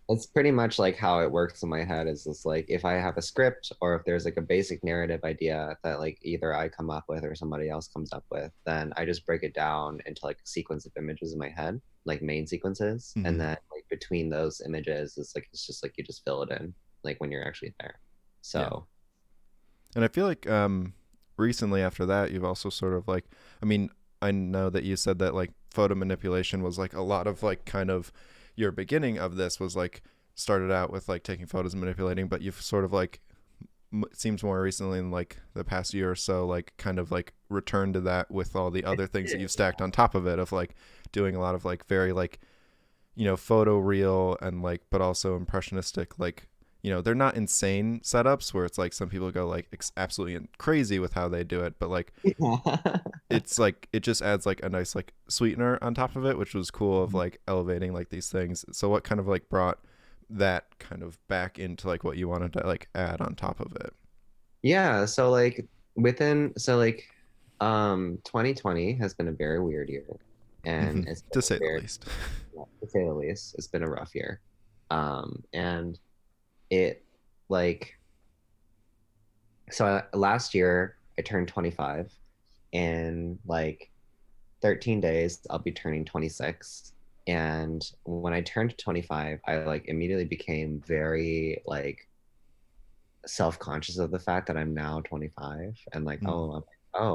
it's pretty much like how it works in my head is just like if I have a script or if there's like a basic narrative idea that like either I come up with or somebody else comes up with, then I just break it down into like a sequence of images in my head, like main sequences. And Mm-hmm. then like between those images, it's just like you just fill it in like when you're actually there. Yeah. So And I feel like recently after that, you've also sort of like, I mean, I know that you said that like photo manipulation was like a lot of like kind of your beginning of this was like started out with like taking photos and manipulating, but you've sort of like it seems more recently in like the past year or so like kind of like returned to that with all the other things that you've stacked on top of it of like doing a lot of like very like, you know, photo real and like but also impressionistic like, you know, they're not insane setups where it's like some people go like absolutely crazy with how they do it, but like yeah. it's like it just adds like a nice like sweetener on top of it, which was cool of like elevating like these things. So what kind of like brought that kind of back into like what you wanted to like add on top of it? Yeah, so like within so like 2020 has been a very weird year Mm-hmm. and it's been To a say the very least. to say the least, it's been a rough year. And it like last year I turned 25 and like 13 days I'll be turning 26. And when I turned 25, I like immediately became very like self-conscious of the fact that I'm now 25 and like Mm.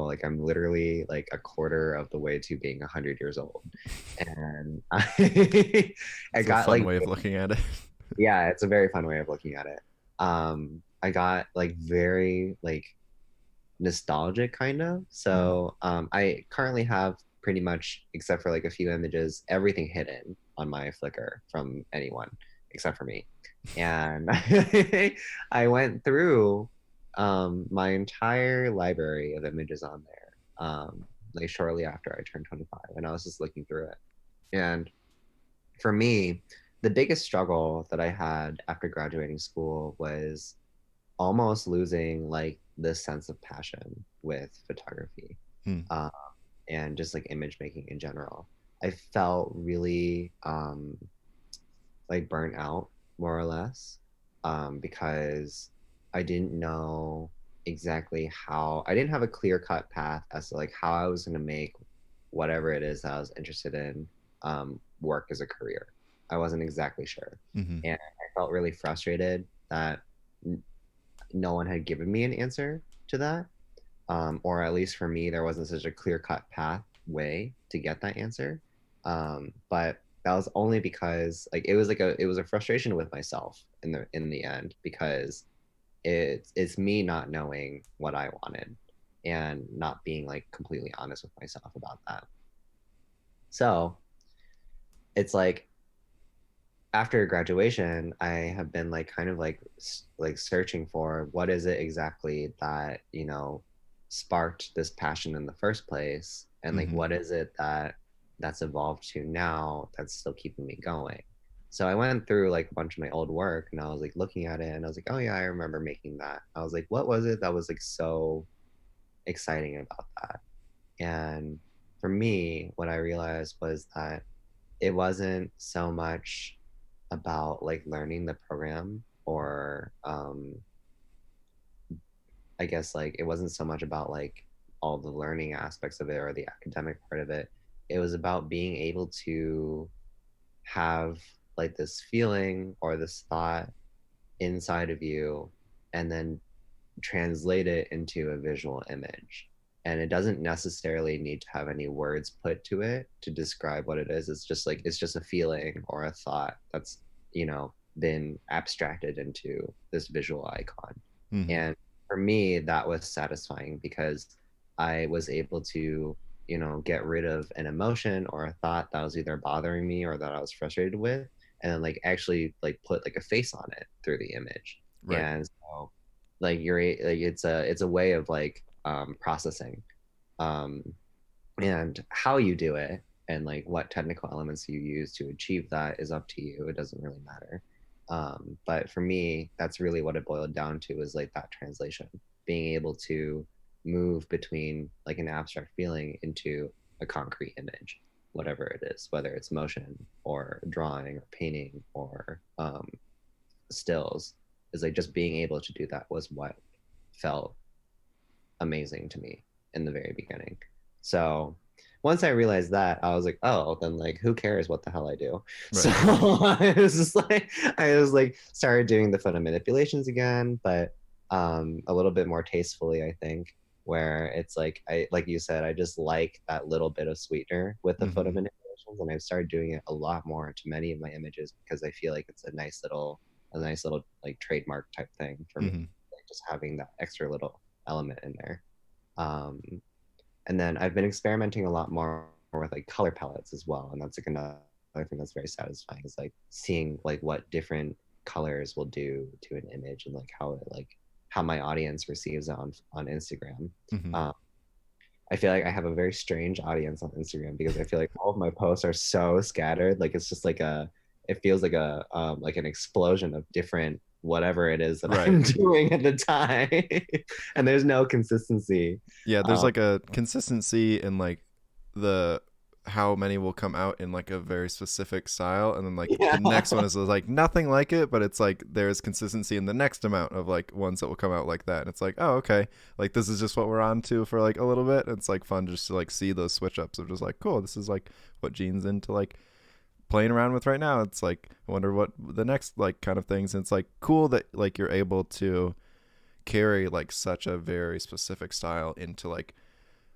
like I'm literally like a quarter of the way to being 100 years old. And I It's a got fun like way of looking at it. yeah, it's a very fun way of looking at it. I got like very like nostalgic kind of. Mm. So I currently have pretty much, except for like a few images, everything hidden on my Flickr from anyone except for me. And I went through my entire library of images on there like shortly after I turned 25, and I was just looking through it. And for me, the biggest struggle that I had after graduating school was almost losing like this sense of passion with photography Mm. um, and just like image making in general. I felt really like burnt out more or less because I didn't know exactly how I didn't have a clear cut path as to like how I was going to make whatever it is that I was interested in work as a career. I wasn't exactly sure. Mm-hmm. And I felt really frustrated that no one had given me an answer to that. Or at least for me, there wasn't such a clear cut pathway to get that answer. But that was only because like it was a frustration with myself in the end because it's me not knowing what I wanted and not being like completely honest with myself about that. So it's like after graduation, I have been like kind of like searching for what is it exactly that, you know, sparked this passion in the first place. and like Mm-hmm. what is it that's evolved to now that's still keeping me going. So I went through like a bunch of my old work and I was like looking at it and I was like, oh yeah, I remember making that. I was like, what was it that was like so exciting about that? And for me, what I realized was that it wasn't so much about like learning the program or I guess like it wasn't so much about like all the learning aspects of it or the academic part of it. It was about being able to have like this feeling or this thought inside of you and then translate it into a visual image. And it doesn't necessarily need to have any words put to it to describe what it is. It's just like it's just a feeling or a thought that's, been abstracted into this visual icon. Mm-hmm. And for me, that was satisfying because I was able to, get rid of an emotion or a thought that was either bothering me or that I was frustrated with, and then like actually like put like a face on it through the image. Right. And so like like it's a way of like processing, um and how you do it and like what technical elements you use to achieve that is up to you. It doesn't really matter. But for me, that's really what it boiled down to, is like that translation, being able to move between like an abstract feeling into a concrete image, whatever it is, whether it's motion or drawing or painting or stills. Is like just being able to do that was what felt amazing to me in the very beginning. So once I realized that, I was like, oh, then like who cares what the hell I do? So Right. I was like started doing the photo manipulations again, but a little bit more tastefully, I think, where it's like I like you said, I just like that little bit of sweetener with the photo Mm-hmm. manipulations, and I've started doing it a lot more to many of my images because I feel like it's a nice little like trademark type thing for me, Mm-hmm. like just having that extra little element in there. Um, and then I've been experimenting a lot more with like color palettes as well, and that's like another thing that's very satisfying, is like seeing like what different colors will do to an image and like how my audience receives it on Instagram. Mm-hmm. Um, I feel like I have a very strange audience on Instagram because I feel like all of my posts are so scattered. Like it's just like it feels like an explosion of different whatever it is that Right. I'm doing at the time, and there's no consistency. Yeah, there's Um, like a consistency in like the how many will come out in like a very specific style, and then like the yeah, next one is like nothing like it, but it's like there's consistency in the next amount of like ones that will come out like that. And it's like, oh, okay, like this is just what we're on to for like a little bit. It's like fun just to like see those switch ups of just like, cool, this is like what Gene's into like playing around with right now. It's like I wonder what the next like kind of things. And it's like cool that like you're able to carry like such a very specific style into like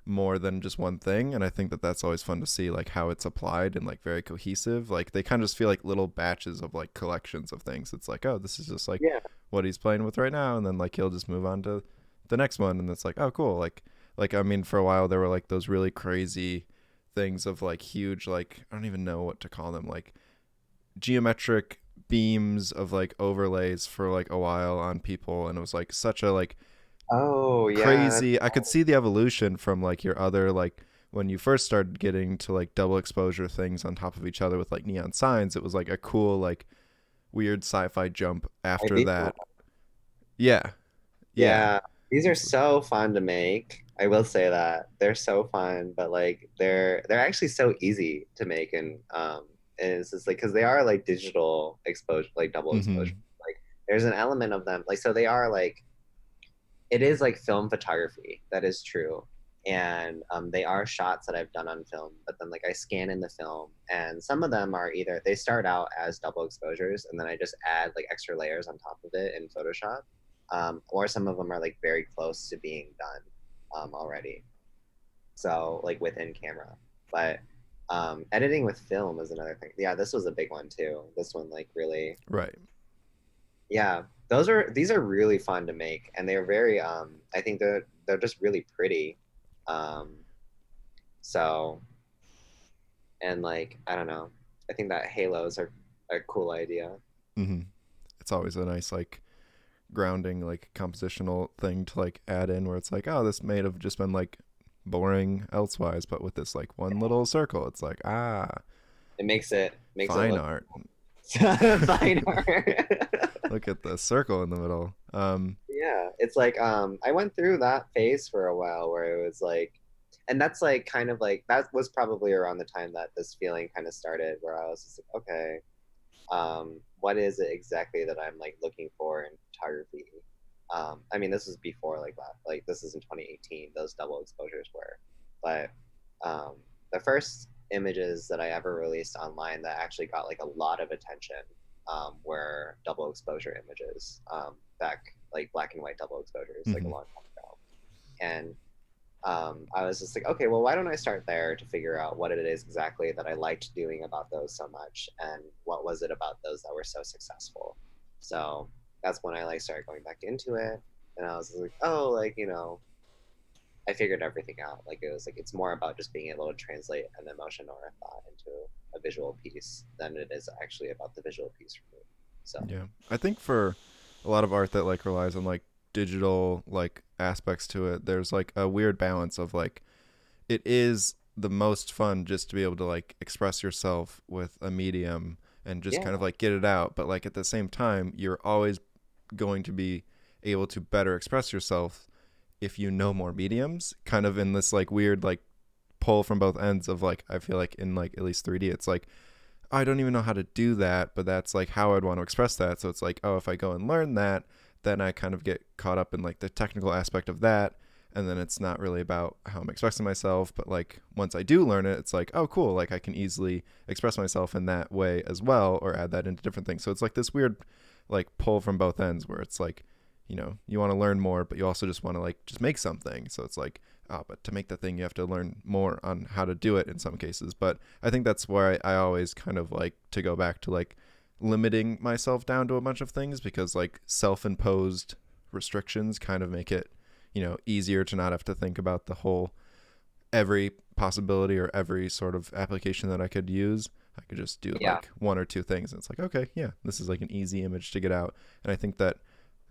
more than just one thing. And I think that that's always fun to see like how it's applied and like very cohesive. Like they kind of just feel like little batches of like collections of things. It's like, oh, this is just like yeah. what he's playing with right now, and then like he'll just move on to the next one, and it's like, oh, cool. Like I mean, for a while there were like those really crazy things of like huge, like I don't even know what to call them, like geometric beams of like overlays for like a while on people, and it was like such a like Oh yeah. crazy. I could see the evolution from like your other like when you first started getting to like double exposure things on top of each other with like neon signs. It was like a cool like weird sci-fi jump I after think that. Yeah. Yeah. yeah. These are so fun to make. I will say that they're so fun, but like they're actually so easy to make, and it's just like because they are like digital exposure, like double exposure. Mhm. Like there's an element of them, like so they are like it is like film photography. That is true. And they are shots that I've done on film, but then like I scan in the film, and some of them are either they start out as double exposures, and then I just add like extra layers on top of it in Photoshop, or some of them are like very close to being done already. So like within camera, but editing with film is another thing. Yeah, this was a big one too. This one like really, Right. yeah, these are really fun to make, and they're very I think they're just really pretty. Um so and like I don't know. I think that halos are a cool idea. Mhm. It's always a nice like grounding like compositional thing to like add in where it's like, oh, this may have just been like boring elsewise, but with this like one little circle, it's like, It makes it fine look art. finer. Look at the circle in the middle. Yeah, it's like I went through that phase for a while where it was like, and that's like kind of like that was probably around the time that this feeling kind of started where I was just like, okay, what is it exactly that I'm like looking for in photography? I mean, this was before like that, like this is in 2018, those double exposures were, but um, the first images that I ever released online that actually got like a lot of attention were double exposure images back like black and white double exposures like a mhm. long time ago. And I was just like, okay, well, why don't I start there to figure out what it is exactly that I liked doing about those so much, and what was it about those that were so successful. So that's when I like started going back into it, and I was like, oh, like I figured everything out. Like it was like it's more about just being able to translate an emotion or a thought into a visual piece than it is actually about the visual piece for me. So Yeah. I think for a lot of art that like relies on like digital like aspects to it, there's like a weird balance of like it is the most fun just to be able to like express yourself with a medium and just yeah, kind of like get it out, but like at the same time, you're always going to be able to better express yourself if you know more mediums, kind of in this like weird like pull from both ends of like I feel like in like at least 3D it's like I don't even know how to do that, but that's like how I'd want to express that. So it's like, oh, if I go and learn that, then I kind of get caught up in like the technical aspect of that. And then it's not really about how I'm expressing myself. But like once I do learn it, it's like, oh, cool. Like I can easily express myself in that way as well or add that into different things. So it's like this weird like pull from both ends where it's like, you want to learn more, but you also just want to like just make something. So it's like, but to make the thing, you have to learn more on how to do it in some cases. But I think that's where I always kind of like to go back to like limiting myself down to a bunch of things because like self-imposed restrictions kind of make it, easier to not have to think about the whole every possibility or every sort of application that I could use. I could just do yeah, like one or two things. And it's like, okay, yeah, this is like an easy image to get out. And I think that,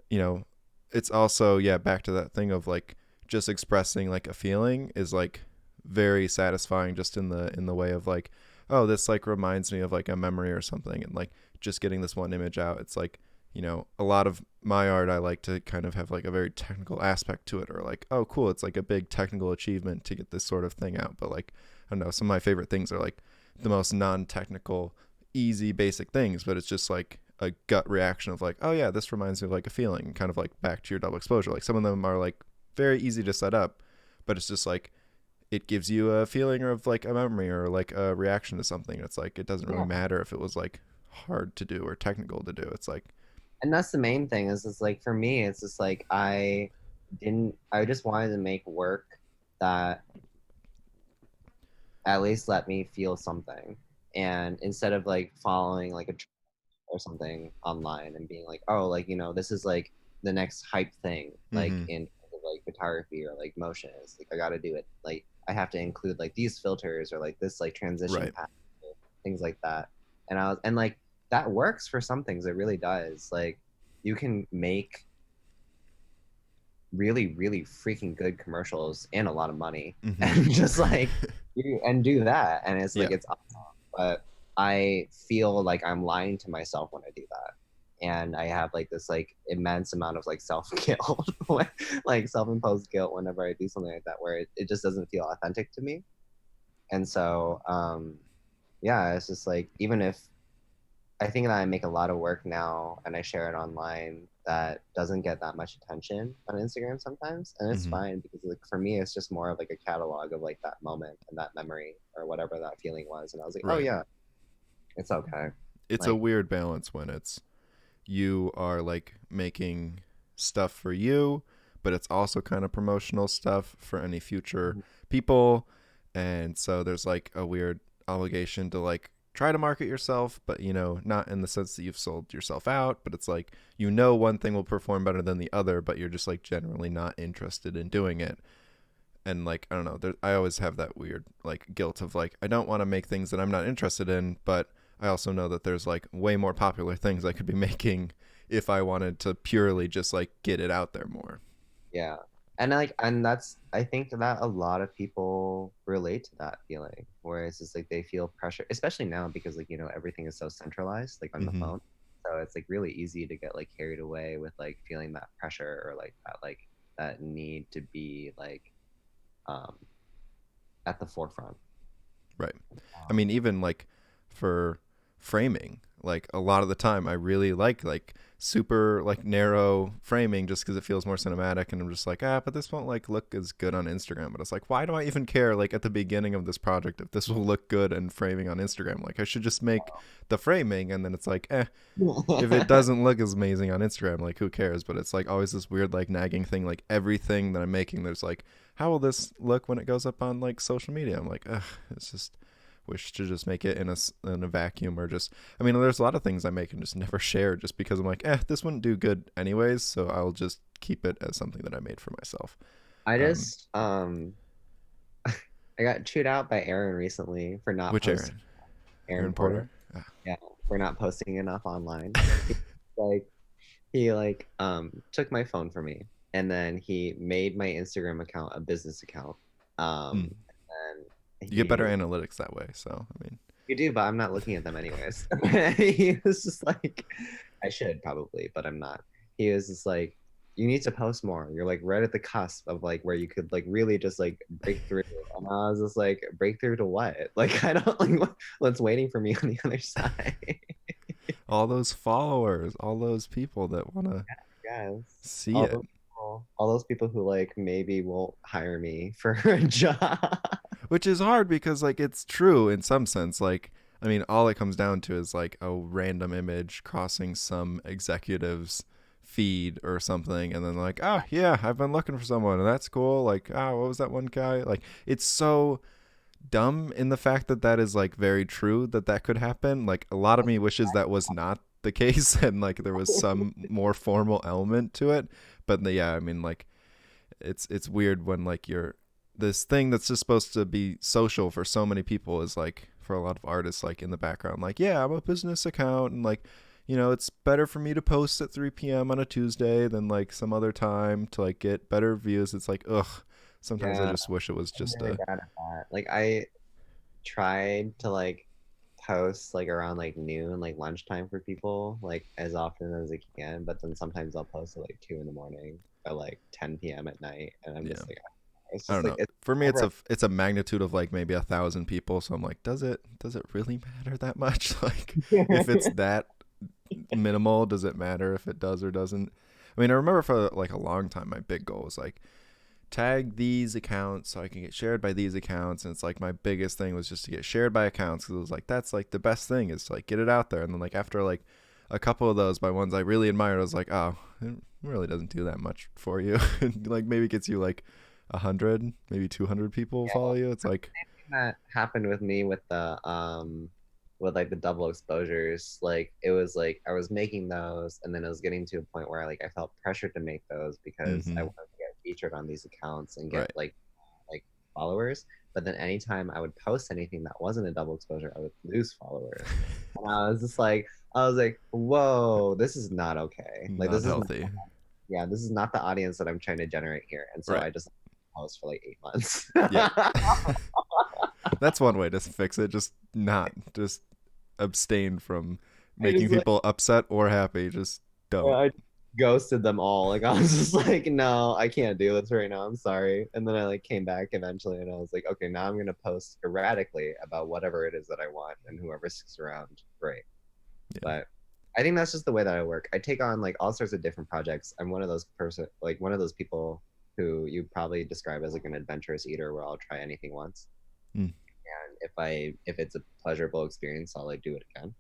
you know, it's also, yeah, back to that thing of like just expressing like a feeling is like very satisfying just in the way of like, oh, this like reminds me of like a memory or something. And like just getting this one image out, it's like, a lot of my art, I like to kind of have like a very technical aspect to it or like, oh, cool. It's like a big technical achievement to get this sort of thing out. But like, I don't know, some of my favorite things are like the most non-technical, easy, basic things, but it's just like a gut reaction of like, oh yeah, this reminds me of like a feeling, kind of like back to your double exposure. Like some of them are like very easy to set up, but it's just like it gives you a feeling or of like a memory or like a reaction to something. It's like it doesn't really yeah. matter if it was like hard to do or technical to do. It's like, And that's the main thing is it's like for me, it's just like I just wanted to make work that at least let me feel something. And instead of like following like a trend or something online and being like, oh, like, this is like the next hype thing, like mm-hmm, in like photography or like motion is like I gotta do it. Like I have to include like these filters or like this like transition right, path, things like that. And like that works for some things. It really does. Like you can make really, really freaking good commercials and a lot of money mm-hmm, and just like do that. And it's like yeah, it's awesome. But I feel like I'm lying to myself when I do that. And I have like this like immense amount of like self guilt, like self imposed guilt whenever I do something like that, where it just doesn't feel authentic to me. And so, yeah, it's just like, even if I think that I make a lot of work now and I share it online that doesn't get that much attention on Instagram sometimes. And it's mm-hmm, fine because like for me it's just more of like a catalog of like that moment and that memory or whatever that feeling was. And I was like, oh right. yeah, it's okay. It's a Like weird balance when it's you are like making stuff for you, but it's also kind of promotional stuff for any future people. And so there's like a weird obligation to like try to market yourself, but not in the sense that you've sold yourself out, but it's like one thing will perform better than the other, but you're just like generally not interested in doing it. And like I don't know, I always have that weird like guilt of like I don't want to make things that I'm not interested in, but I also know that there's like way more popular things I could be making if I wanted to purely just like get it out there more. yeah. And that's I think that a lot of people relate to that feeling where it's just like they feel pressure, especially now because like everything is so centralized like on the Hmm. phone. So it's like really easy to get like carried away with like feeling that pressure or like that need to be like um at the forefront. Right. I Um, mean, even like for framing, like a lot of the time, I really like super like narrow framing just because it feels more cinematic, and I'm just like, but this won't like look as good on Instagram. But it's like, why do I even care? Like at the beginning of this project, if this will look good and framing on Instagram, like I should just make the framing, and then it's like, if it doesn't look as amazing on Instagram, like who cares? But it's like always this weird like nagging thing. Like everything that I'm making, there's like, how will this look when it goes up on like social media? I'm like, it's just wish to just make it in a vacuum or just. I mean, there's a lot of things I make and just never share just because I'm like, this wouldn't do good anyways, so I'll just keep it as something that I made for myself. I Um, just I got chewed out by Aaron recently for not which posting. Aaron? Aaron Aaron Porter. Porter? Ah. Yeah, for not posting enough online. Like took my phone from me and then he made my Instagram account a business account. Mm. And You get better he analytics that way. So I mean, You do, but I'm not looking at them anyways. He was just like, I should probably, but I'm not. He was just like, you need to post more. You're like right at the cusp of like where you could like really just like break through. And I was just like, break through to what? Like I don't like what's waiting for me on the other side. all those followers, all those people that want to Yes. see it. All those people who like maybe won't hire me for a job. Which is hard because like it's true in some sense. Like I mean, all it comes down to is like a random image crossing some executive's feed or something, and then like, oh yeah, I've been looking for someone, and that's cool. Like, what was that one guy? Like, it's so dumb in the fact that that is like very true that that could happen. Like, a lot of me wishes that was not the case, and like there was some more formal element to it. But yeah, I mean, like it's weird when like you're this thing that's just supposed to be social for so many people is like for a lot of artists like in the background like, yeah, I'm a business account, and like, it's better for me to post at 3 p.m. on a Tuesday than like some other time to like get better views. It's like, ugh, sometimes I Yeah, just wish it was I'm just really a. bad at that. Like I tried to like post like around like noon, like lunchtime for people, like as often as I can. But then sometimes I'll post at like 2 in the morning or like 10 p.m. at night, and I'm Yeah, just like, it's I just don't like know. it's For me, never. it's a magnitude of like maybe 1,000 people. So I'm like, does it really matter that much? Like, if it's that minimal, does it matter if it does or doesn't? I mean, I remember for like a long time, my big goal was like tag these accounts so I can get shared by these accounts, and it's like my biggest thing was just to get shared by accounts because it was like that's like the best thing is to like get it out there. And then like after like a couple of those by ones I really admired, I was like, oh, it really doesn't do that much for you. Like maybe gets you like 100, maybe 200 people follow you. It's like, That happened with me with like the double exposures. Like it was like I was making those and then I was getting to a point where I felt pressured to make those because I mm-hmm, wanted to get featured on these accounts and get right. like followers. But then anytime I would post anything that wasn't a double exposure, I would lose followers. And I was like, whoa, this is not okay. Like Not this is not, healthy. yeah, this is not the audience that I'm trying to generate here. And so Right. I just post for like 8 months. Yep. That's one way to fix it. Just abstain from I making just like people upset or happy. Just don't. I ghosted them all. Like I was just like, no, I can't do this right now. I'm sorry. And then I like came back eventually and I was like, okay, now I'm gonna post erratically about whatever it is that I want and whoever sticks around, great. Yeah. But I think that's just the way that I work. I take on like all sorts of different projects. I'm one of those people who you probably describe as like an adventurous eater where I'll try anything once. Mm. And if it's a pleasurable experience, I'll like do it again.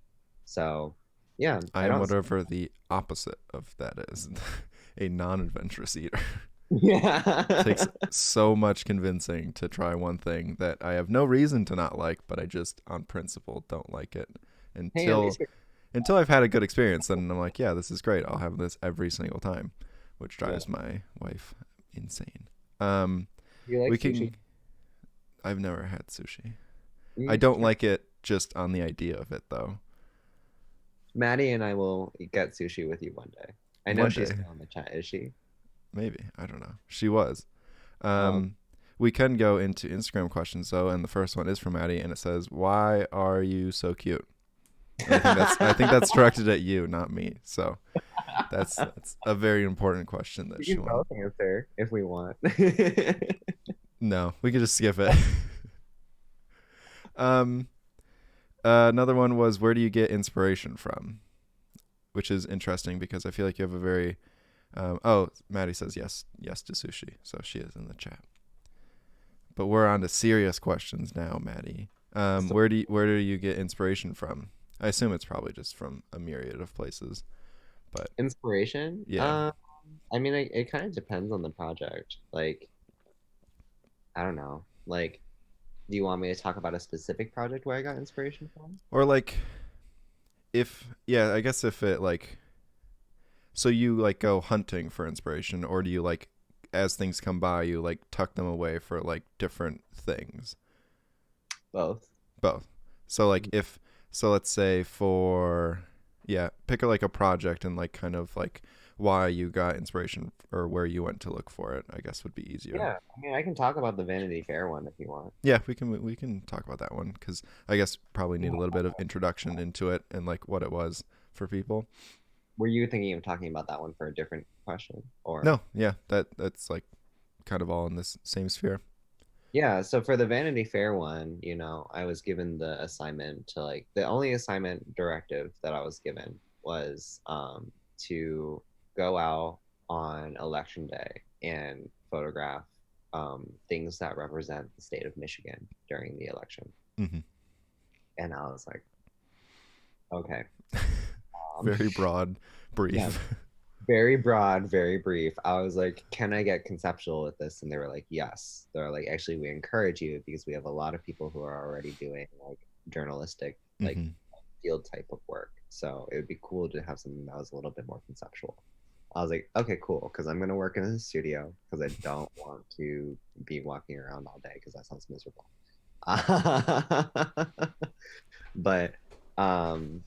So yeah, I I am don't. whatever the opposite of that is. A non-adventurous eater. It Yeah. takes so much convincing to try one thing that I have no reason to not like, but I just on principle don't like it Hey, at until least you're, until I've had a good experience. Then I'm like, yeah, this is great. I'll have this every single time, which yeah. drives my wife insane. Um, You like we sushi? can. I've never had sushi. I You should don't try. like it just on the idea of it though. Maddie and I will get sushi with you one day. I know One she's day. still in the chat, is she? maybe, I don't know. She was. Um, Um, we can go into Instagram questions though, and the first one is from Maddie, and it says, "Why are you so cute?" And I think that's directed at you, not me. So that's a very important question that we she can wanted. both answer if we want. No, we can just skip it. um, another one was, where do you get inspiration from? Which is interesting because I feel like you have a very oh, Maddie says yes, yes to sushi, so she is in the chat. But we're on to serious questions now, Maddie. So Where do you get inspiration from? I assume it's probably just from a myriad of places, but inspiration. yeah. I mean, it kind of depends on the project. Like, I don't know. Like, do you want me to talk about a specific project where I got inspiration from? Or like, if yeah, I guess if it like, so you like go hunting for inspiration, or do you like, as things come by, you like tuck them away for like different things? Both. Both. So like, if so, let's say for, yeah, pick like a project and like kind of like why you got inspiration or where you went to look for it, I guess would be easier. Yeah, I mean, I can talk about the Vanity Fair one if you want. Yeah, we can talk about that one because I guess probably need Yeah. a little bit of introduction into it and like what it was for people. Were you thinking of talking about that one for a different question, or? No, yeah, that's like kind of all in this same sphere. Yeah, so for the Vanity Fair one, I was given the assignment to like the only assignment directive that I was given was to go out on election day and photograph things that represent the state of Michigan during the election. Hmm. And I was like, okay. Um, Very broad, yeah, brief. very broad, very brief. I was like, can I get conceptual with this? And they were like, yes. They're like, actually, we encourage you because we have a lot of people who are already doing like journalistic, like Hmm. field type of work. So it would be cool to have something that was a little bit more conceptual. I was like, okay, cool, because I'm going to work in a studio because I don't want to be walking around all day because that sounds miserable. But um,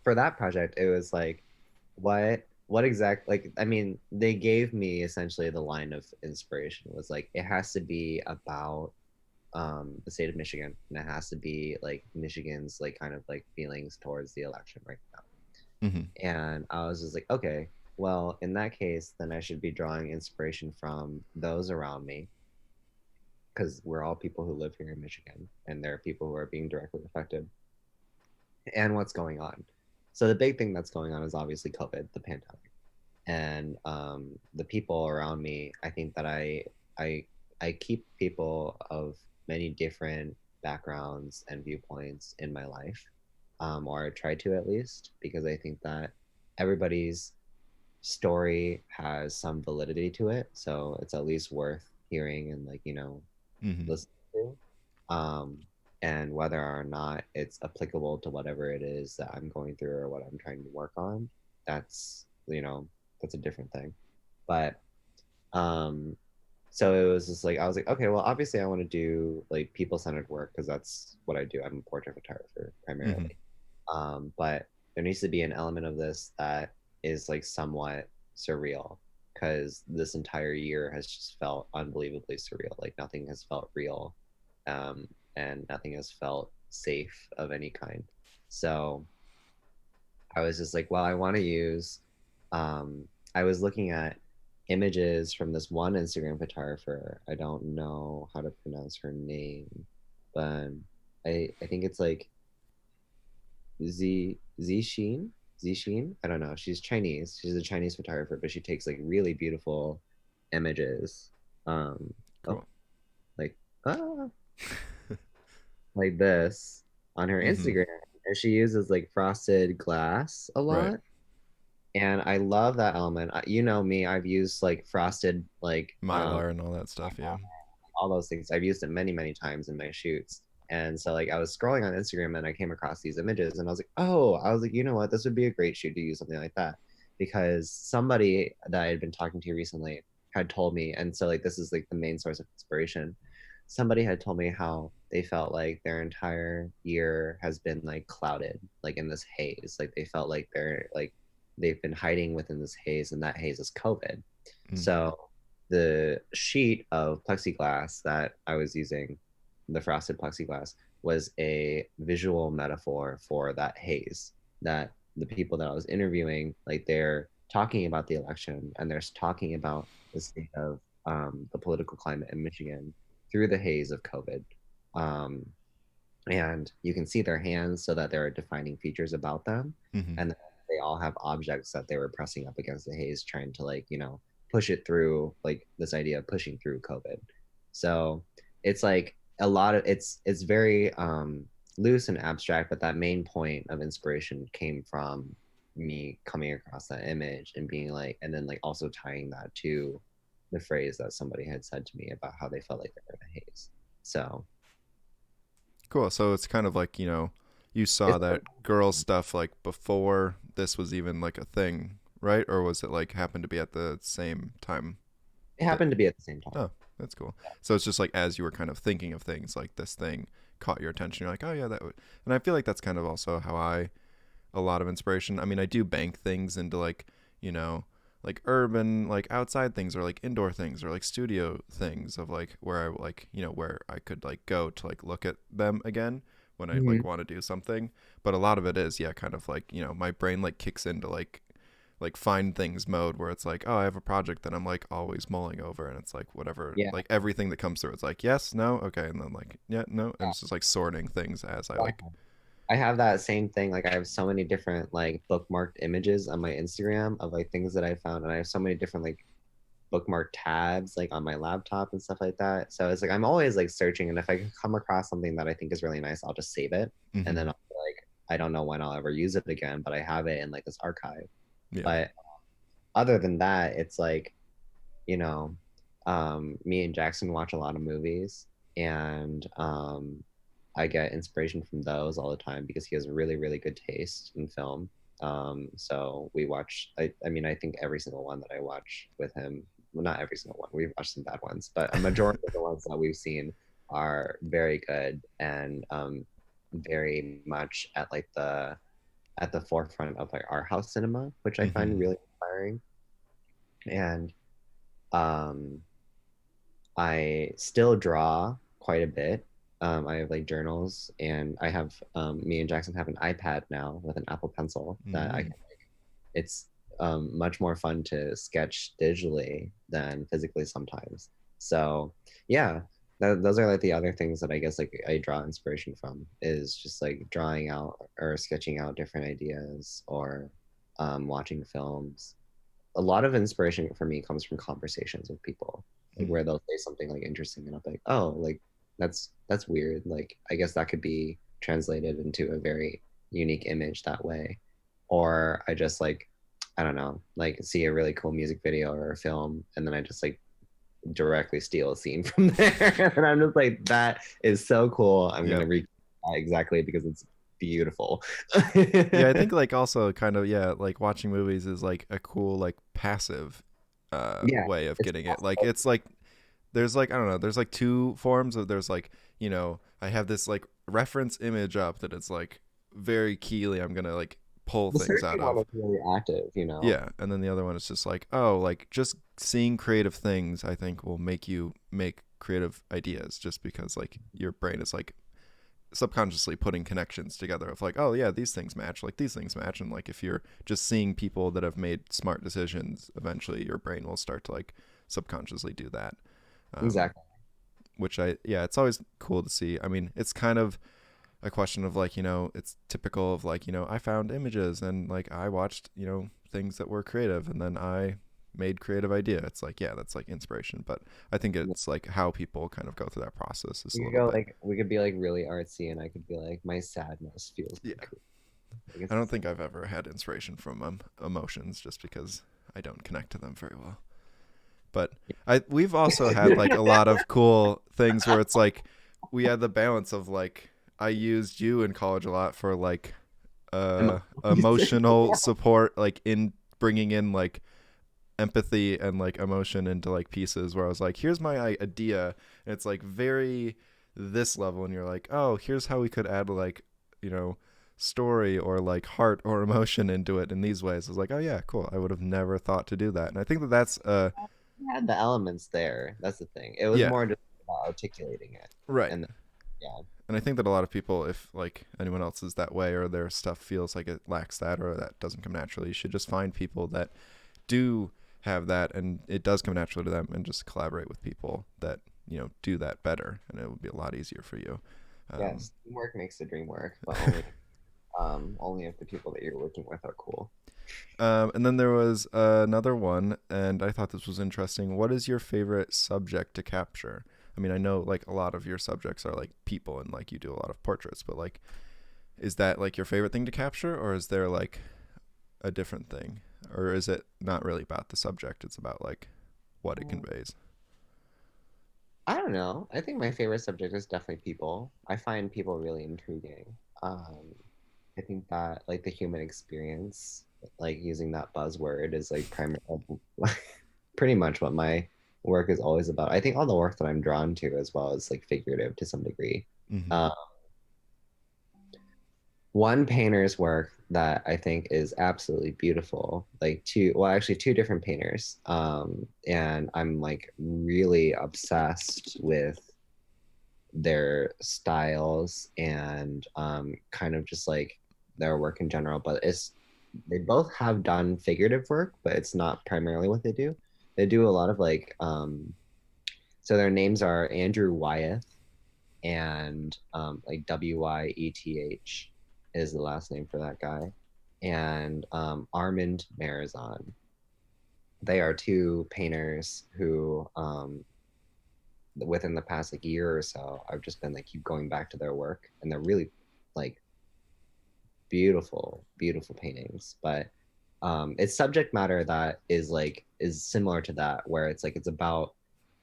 for that project, it was like, what exact like I mean, they gave me essentially the line of inspiration was like it has to be about the state of Michigan and it has to be like Michigan's like kind of like feelings towards the election right now. Hmm. And I was just like, okay, well, in that case, then I should be drawing inspiration from those around me because we're all people who live here in Michigan and there are people who are being directly affected and what's going on. So the big thing that's going on is obviously COVID, the pandemic, and the people around me. I think that I I keep people of many different backgrounds and viewpoints in my life, or I try to at least, because I think that everybody's story has some validity to it, so it's at least worth hearing and like Hmm. listening to. Um, and whether or not it's applicable to whatever it is that I'm going through or what I'm trying to work on, that's that's a different thing. But um, so it was just like I was like, okay, well, obviously I want to do like people-centered work because that's what I do. I'm a portrait photographer Hmm. primarily. But there needs to be an element of this that is like somewhat surreal because this entire year has just felt unbelievably surreal. Like nothing has felt real, um, and nothing has felt safe of any kind. So I was just like, well, I want to use. I was looking at images from this one Instagram photographer. I don't know how to pronounce her name, but I think it's like Z Sheen. I don't know. She's Chinese. She's a Chinese photographer, but she takes like really beautiful images. Oh, Cool. like ah, like this on her Hmm. Instagram, and she uses like frosted glass a Right. lot. And I love that element. You know me, I've used like frosted, like Mylar and all that stuff. Yeah. all those things. I've used it many, many times in my shoots. And so like I was scrolling on Instagram and I came across these images and I was like, oh, I was like, you know what, this would be a great shoot to use something like that. Because somebody that I had been talking to recently had told me, and so like this is like the main source of inspiration. Somebody had told me how they felt like their entire year has been like clouded, like in this haze. Like they felt like they've been hiding within this haze, and that haze is COVID. Mm. So the sheet of plexiglass that I was using, the frosted plexiglass, was a visual metaphor for that haze that the people that I was interviewing, like they're talking about the election and they're talking about the state of the political climate in Michigan through the haze of COVID. Um, and you can see their hands so that there are defining features about them. Hmm. And they all have objects that they were pressing up against the haze, trying to like, push it through, like this idea of pushing through COVID. So it's like a lot of it's very loose and abstract, but that main point of inspiration came from me coming across that image and being like, and then like also tying that to the phrase that somebody had said to me about how they felt like they were in a haze. So Cool. So it's kind of like, you saw it's that girl stuff like before this was even like a thing, right? Or was it like happened to be at the same time it that, happened to be at the same time. oh, that's cool. So it's just like as you were kind of thinking of things, like this thing caught your attention. You're like, oh yeah, that would. And I feel like that's kind of also how a lot of inspiration. I mean, I do bank things into like, you know, like urban, like outside things or like indoor things or like studio things of like where I like, where I could like go to like look at them again when I Mm-hmm. like want to do something. But a lot of it is, yeah, kind of like, my brain like kicks into like find things mode where it's like, oh, I have a project that I'm like always mulling over and it's like whatever, Yeah, like everything that comes through, it's like, yes, no, okay. And then like, yeah, no. And yeah. it's just like sorting things as I like, Exactly. I have that same thing. Like I have so many different like bookmarked images on my Instagram of like things that I found, and I have so many different like bookmark tabs like on my laptop and stuff like that. So it's like I'm always like searching, and if I come across something that I think is really nice, I'll just save it, and mm-hmm. then I'll be like, I don't know when I'll ever use it again, but I have it in like this archive. Yeah. But other than that, it's like you know, me and Jackson watch a lot of movies, and I get inspiration from those all the time because he has really, really good taste in film. So we watch. I mean, I think every single one that I watch with him. Well, not every single one. We've watched some bad ones, but a majority of the ones that we've seen are very good and very much at the forefront of like our house cinema, which I Mm-hmm. find really inspiring. And um, I still draw quite a bit. I have like journals, and I have me and Jackson have an iPad now with an Apple Pencil that I Mm. can. It's much more fun to sketch digitally than physically sometimes. So yeah, those are like the other things that I guess like I draw inspiration from is just like drawing out or sketching out different ideas or watching films. A lot of inspiration for me comes from conversations with people, like Mm. where they'll say something like interesting, and I'll be like, oh, like that's weird. Like I guess that could be translated into a very unique image that way. Or I just like, I don't know, like see a really cool music video or a film, and then I just like directly steal a scene from there, and I'm just like, that is so cool. I'm Yep. gonna read that exactly because it's beautiful. Yeah, I think like also kind of, yeah, like watching movies is like a cool like passive Yeah, way of it's getting it. Like possible. it's like there's like, I don't know, there's like two forms of, there's like, I have this like reference image up that it's like very keyly I'm going to like pull The things searching out one of. is really active, Yeah, and then the other one is just like, oh, like just seeing creative things I think will make you make creative ideas just because like your brain is like subconsciously putting connections together of like, oh yeah, these things match, like these things match. And like if you're just seeing people that have made smart decisions, eventually your brain will start to like subconsciously do that. um, Exactly. which I, yeah, it's always cool to see. I mean, it's kind of a question of like, it's typical of like, I found images and like I watched, things that were creative and then I made creative idea. It's like, yeah, that's like inspiration. But I think Yeah. it's like how people kind of go through that process is a We could little go bit. like we could be like really artsy, and I could be like, my sadness feels Yeah. really cool. Like I it's don't the think same. I've ever had inspiration from emotions just because I don't connect to them very well. But we've also had like a lot of cool things where it's like we had the balance of like I used you in college a lot for like emotional support, like in bringing in like empathy and like emotion into like pieces where I was like, here's my idea, and it's like very this level, and you're like, oh, here's how we could add like, you know, story or like heart or emotion into it in these ways. It's like, oh yeah, cool. I would have never thought to do that. And I think that that's You had the elements there. That's the thing. It was yeah, more just about articulating it. right. And then, yeah. And I think that a lot of people, if like anyone else is that way or their stuff feels like it lacks that or that doesn't come naturally, you should just find people that do have that and it does come naturally to them and just collaborate with people that, do that better and it would be a lot easier for you. Um, Yes, teamwork makes the dream work, but only if the people that you're working with are cool. and then there was another one, and I thought this was interesting. What is your favorite subject to capture? I mean, I know like a lot of your subjects are like people and like you do a lot of portraits, but like, is that like your favorite thing to capture or is there like a different thing? Or is it not really about the subject? It's about like what it Mm, conveys. I don't know. I think my favorite subject is definitely people. I find people really intriguing. I think that like the human experience, like using that buzzword is like primary, pretty much what my work is always about. I think all the work that I'm drawn to as well is like figurative to some degree. Mm-hmm. Uh, One painter's work that I think is absolutely beautiful, like actually two different painters. And I'm like really obsessed with their styles and kind of just like their work in general. But they both have done figurative work, but it's not primarily what they do. They do a lot of like so their names are Andrew Wyeth and like Wyeth is the last name for that guy, and Armand Marizan. They are two painters who, within the past like year or so, I've just been like keep going back to their work, and they're really like beautiful, beautiful paintings. But it's subject matter that is similar to that, where it's like it's about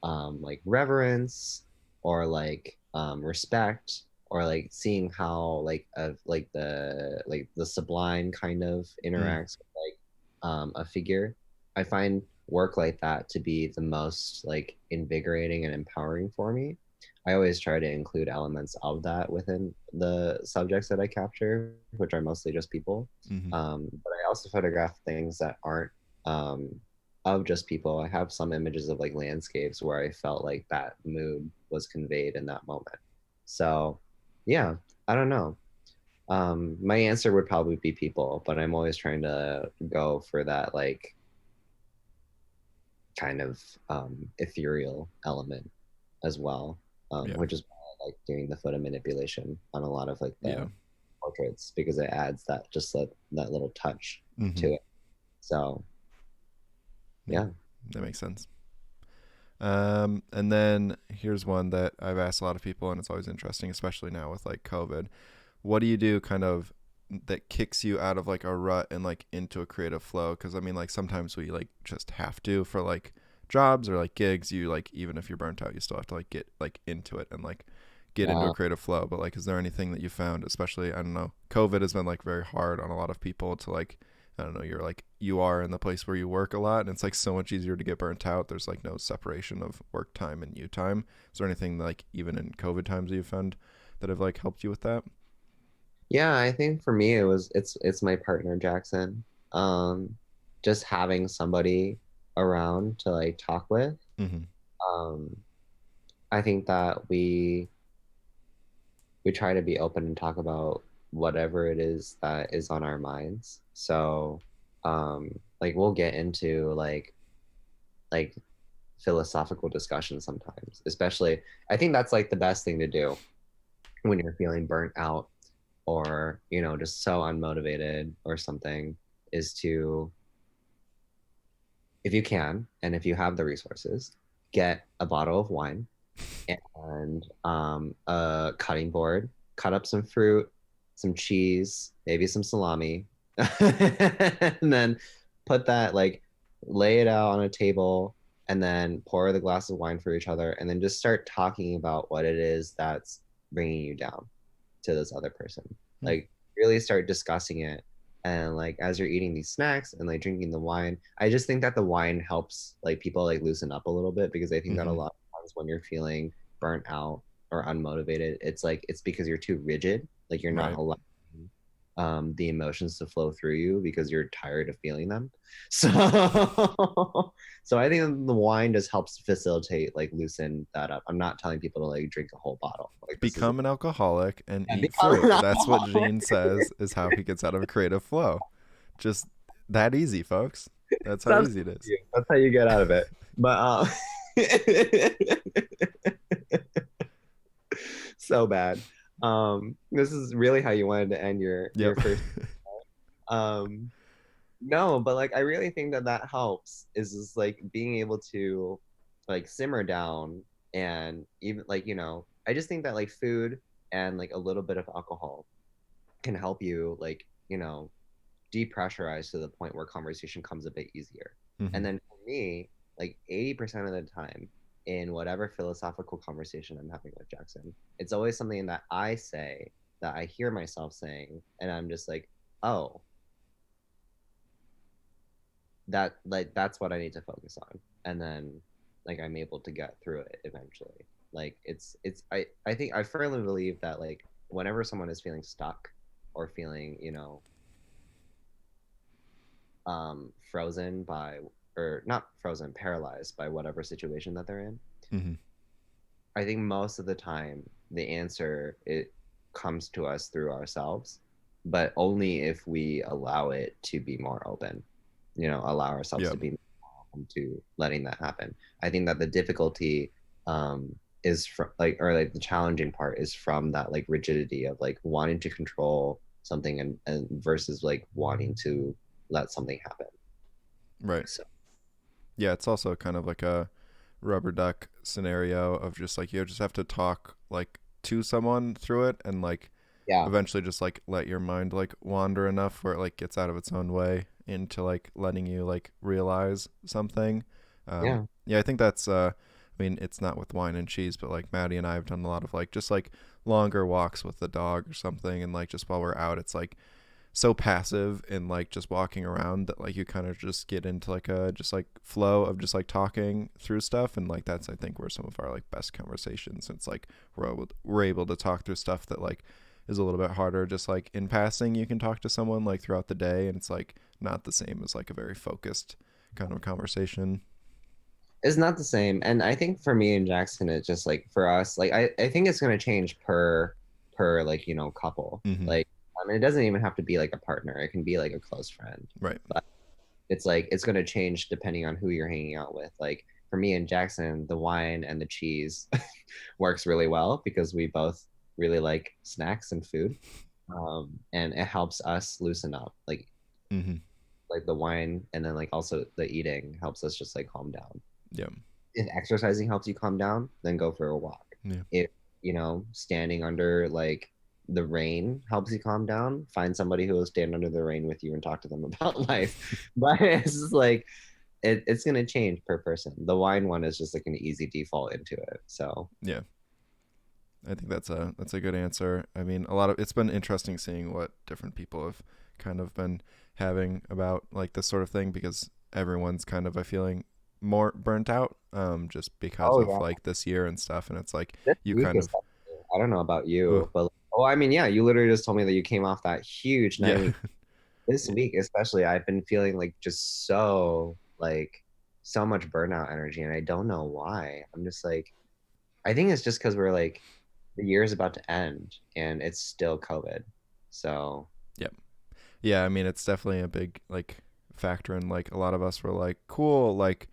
like reverence or like respect or like seeing how like the sublime kind of Mm. interacts with like a figure. I find work like that to be the most like invigorating and empowering for me. I always try to include elements of that within the subjects that I capture, which are mostly just people. Mm-hmm. But I also photograph things that aren't um, of just people. I have some images of like landscapes where I felt like that mood was conveyed in that moment. So, yeah, I don't know. My answer would probably be people, but I'm always trying to go for that like kind of ethereal element as well, Yeah. which is why I like doing the photo manipulation on a lot of like Yeah. the portraits because it adds that little touch Mm-hmm. to it. So Yeah. yeah. That makes sense. And then here's one that I've asked a lot of people, and it's always interesting, especially now with like COVID. What do you do kind of that kicks you out of like a rut and like into a creative flow? Because I mean, like sometimes we like just have to for like jobs or like gigs. You like even if you're burnt out, you still have to like get like into it and like get into a Yeah. creative flow. But like, is there anything that you found, especially I don't know, COVID has been like very hard on a lot of people to like I don't know, you are in the place where you work a lot and it's like so much easier to get burnt out. There's like no separation of work time and you time. Is there anything like even in COVID times that you found that have like helped you with that? Yeah, I think for me it's my partner Jackson. Um just having somebody around to like talk with. Mm-hmm. Um I think that we try to be open and talk about whatever it is that is on our minds. So like we'll get into like philosophical discussions sometimes. Especially I think that's like the best thing to do when you're feeling burnt out or just so unmotivated or something is to, if you can and if you have the resources, get a bottle of wine and a cutting board, cut up some fruit, some cheese, maybe some salami, and then put that like lay it out on a table and then pour the glass of wine for each other and then just start talking about what it is that's bringing you down to this other person. Hmm. Like really start discussing it. And like as you're eating these snacks and like drinking the wine, I just think that the wine helps like people like loosen up a little bit because I think that a Mm-hmm. lot of times when you're feeling burnt out or unmotivated, it's like it's because you're too rigid. Like you're not Right. allowing the emotions to flow through you because you're tired of feeling them. So so I think the wine just helps facilitate like loosen that up. I'm not telling people to like drink a whole bottle. Like this is Become an alcoholic and and eat become fruit. an That's what alcoholic. Gene says is how he gets out of creative flow. Just that easy, folks. That's how That's easy it is. you. That's how you get out of it. But so bad. This is really how you wanted to end your Yep. first. Um, no, but like I really think that that helps is just like being able to like simmer down and even like I just think that like food and like a little bit of alcohol can help you like depressurize to the point where conversation comes a bit easier. And Hmm. then for me, like 80% of the time in whatever philosophical conversation I'm having with Jackson, it's always something that I say that I hear myself saying, and I'm just like, oh, that like that's what I need to focus on. And then like I'm able to get through it eventually. Like I think I firmly believe that like whenever someone is feeling stuck or feeling, frozen by or not frozen, paralyzed by whatever situation that they're in, Hmm. I think most of the time the answer it comes to us through ourselves, but only if we allow it to be more open. Allow ourselves to Yep. be more open to letting that happen. I think that the difficulty is from like or like the challenging part is from that like rigidity of like wanting to control something and versus like wanting to let something happen. Right. So Yeah, it's also kind of like a rubber duck scenario of just like you just have to talk like to someone through it and like yeah, eventually just like let your mind like wander enough where it like gets out of its own way into like letting you like realize something. yeah, Yeah, I think that's I mean it's not with wine and cheese, but like Maddie and I have done a lot of like just like longer walks with the dog or something, and like just while we're out it's like so passive and like just walking around that like you kind of just get into like a just like flow of just like talking through stuff, and like that's I think where some of our like best conversations, it's like we're able to talk through stuff that like is a little bit harder just like in passing. You can talk to someone like throughout the day and it's like not the same as like a very focused kind of conversation. it's not the same. And I think for me and Jackson, it's just like for us, like I think it's gonna change per like couple. Mm-hmm. Like I mean, it doesn't even have to be like a partner. It can be like a close friend. Right. But it's like it's gonna change depending on who you're hanging out with. Like for me and Jackson, the wine and the cheese works really well because we both really like snacks and food. And it helps us loosen up. Mm-hmm. Like the wine and then like also the eating helps us just like calm down. Yeah. If exercising helps you calm down, then go for a walk. Yeah. If standing under like the rain helps you calm down, find somebody who will stand under the rain with you and talk to them about life. But it's just like it's gonna change per person. The wine one is just like an easy default into it. So Yeah. I think that's a good answer. I mean, a lot of it's been interesting seeing what different people have kind of been having about like this sort of thing, because everyone's kind of I feeling more burnt out just because oh of yeah, like this year and stuff, and it's like this you week kind is of I don't know about ugh, you, but oh I mean yeah, you literally just told me that you came off that huge yeah. 9 week. This week especially I've been feeling like just so like so much burnout energy and I don't know why. I'm just like I think it's just because we're like the year is about to end and it's still COVID. So Yep. Yeah, I mean it's definitely a big like factor, and like a lot of us were like cool, like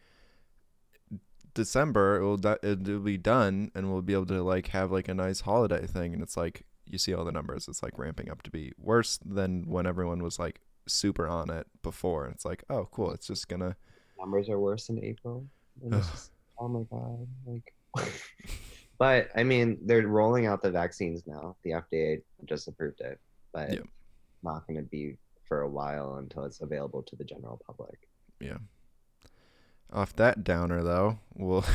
December it'll be done and we'll be able to like have like a nice holiday thing, and it's like you see all the numbers, it's like ramping up to be worse than when everyone was like super on it before, and it's like oh cool, it's just gonna numbers are worse in April. And it's just oh my God. Like but I mean they're rolling out the vaccines now. The FDA just approved it, but yeah, not gonna be for a while until it's available to the general public. yeah. Off that downer though, we'll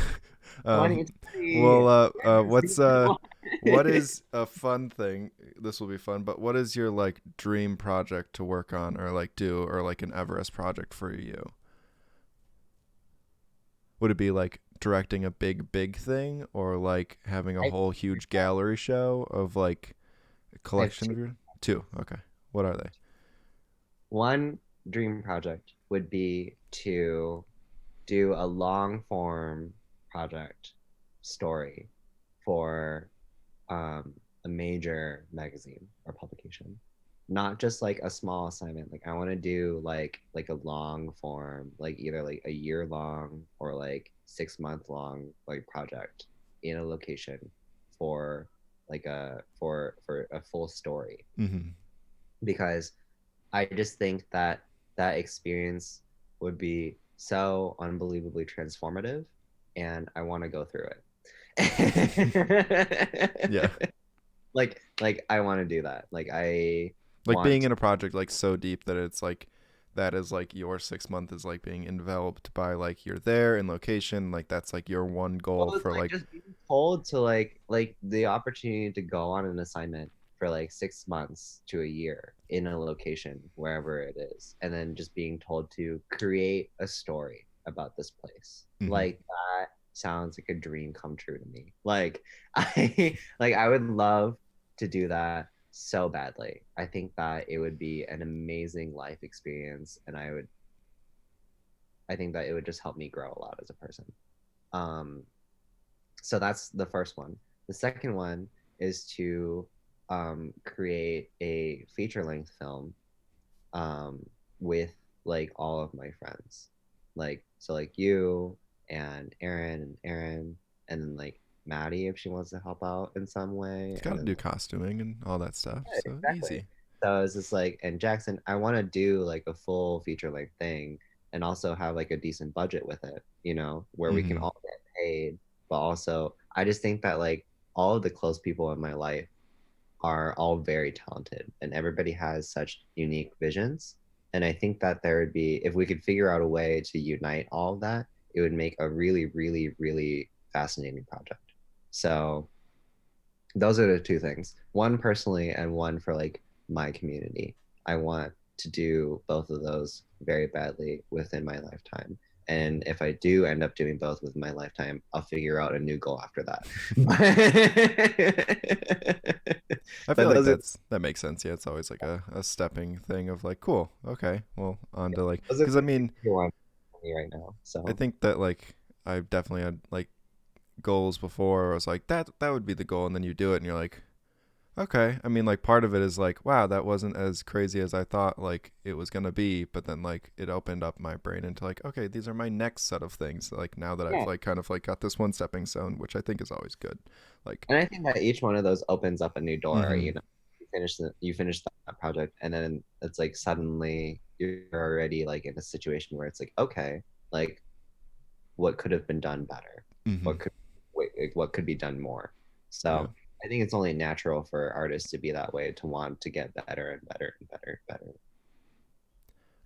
um 2020. well what's Season one. what is a fun thing, this will be fun, but what is your like dream project to work on or like do, or like an Everest project for you? Would it be like directing a big thing, or like having a I, whole huge gallery show of like a I have collection two. of your two? Okay. What are they? One dream project would be to do a long form project story for a major magazine or publication. Not just like a small assignment. Like I want to do like a long form, like either like a year long or like 6 month long like project in a location for like a for a full story. Mm-hmm. Because I just think that that experience would be so unbelievably transformative, and I want to go through Yeah. it. Like I want to do that. Like I Like being want. in a project like so deep that it's like that is like your 6 month is like being enveloped by like you're there in location, like that's like your one goal Well, it's for like like just being told to like the opportunity to go on an assignment for like 6 months to a year in a location wherever it is, and then just being told to create a story about this place. mm-hmm. Like that sounds like a dream come true to me. Like I would love to do that so badly. I think that it would be an amazing life experience, and I think that it would just help me grow a lot as a person. Um, so that's the first one. The second one is to create a feature length film um, with like all of my friends, like so like you and Aaron, and then like Maddie if she wants to help out in some way, It's got and to then do costuming and all that stuff, yeah, so exactly. easy. So it's just like, and Jackson, I want to do like a full feature length thing and also have like a decent budget with it, where we can Mm-hmm. all get paid. But also, I just think that like all of the close people in my life are all very talented and everybody has such unique visions. And I think that there would be, if we could figure out a way to unite all of that, it would make a really, really, really fascinating project. So those are the two things, one personally and one for like my community. I want to do both of those very badly within my lifetime, and if I do end up doing both within my lifetime, I'll figure out a new goal after that. I feel But like those are that makes sense. Yeah, it's always like a stepping thing of like, cool, okay, well, on to like, those are because I the mean, two ones for me right now. I So think that like I've definitely had like goals before where I was like that would be the goal, and then you do it and you're like, okay. I mean, like part of it is like, wow, that wasn't as crazy as I thought like it was gonna be, but then like it opened up my brain into like, okay, these are my next set of things. Like now that I've yeah, like kind of like got this one stepping stone, which I think is always good. Like, and I think that each one of those opens up a new door. mm-hmm, You finish that project, and then it's like suddenly you're already like in a situation where it's like, okay, like what could have been done better? mm-hmm, What could wait, like, what could be done more? yeah. So I think it's only natural for artists to be that way, to want to get better and better and better and better.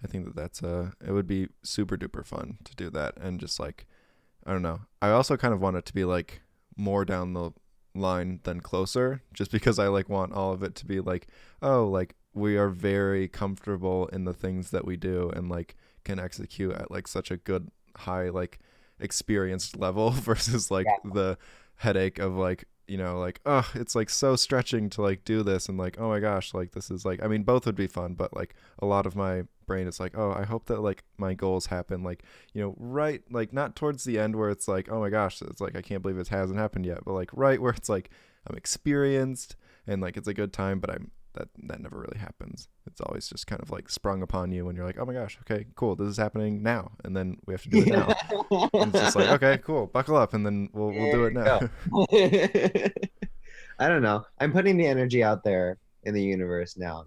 I think that that's it would be super duper fun to do that and just like I don't know. I also kind of want it to be like more down the line than closer, just because I like want all of it to be like, oh, like we are very comfortable in the things that we do and like can execute at like such a good high like experienced level versus like Yeah. the headache of like like oh it's like so stretching to like do this and like oh my gosh like this is like I mean both would be fun but like a lot of my brain is like oh I hope that like my goals happen like right like not towards the end where it's like oh my gosh it's like I can't believe it hasn't happened yet but like right where it's like I'm experienced and like it's a good time but that never really happens. It's always just kind of like sprung upon you when you're like oh my gosh okay cool this is happening now and then we have to do it now and it's just like okay cool buckle up and then we'll do There it you now. go. I don't know. I'm putting the energy out there in the universe now,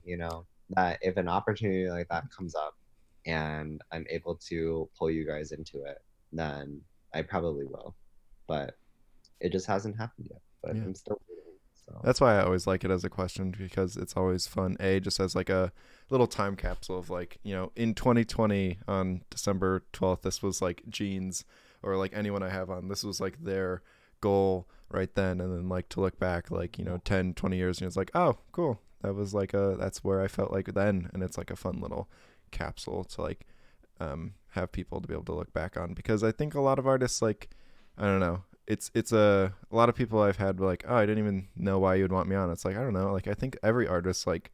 that if an opportunity like that comes up and I'm able to pull you guys into it, then I probably will. But it just hasn't happened yet. But Yeah, I'm still waiting. So that's why I always like it as a question because it's always fun. Just as like a little time capsule of like, in 2020 on December 12th, this was like Jeans or like anyone I have on, this was like their goal right then. And then like to look back like, 10, 20 years and it's like, oh, cool. That was like that's where I felt like then. And it's like a fun little capsule to like have people to be able to look back on because I think a lot of artists like, I don't know, it's a lot of people I've had like oh I didn't even know why you would want me on. It's like I don't know like I think every artist like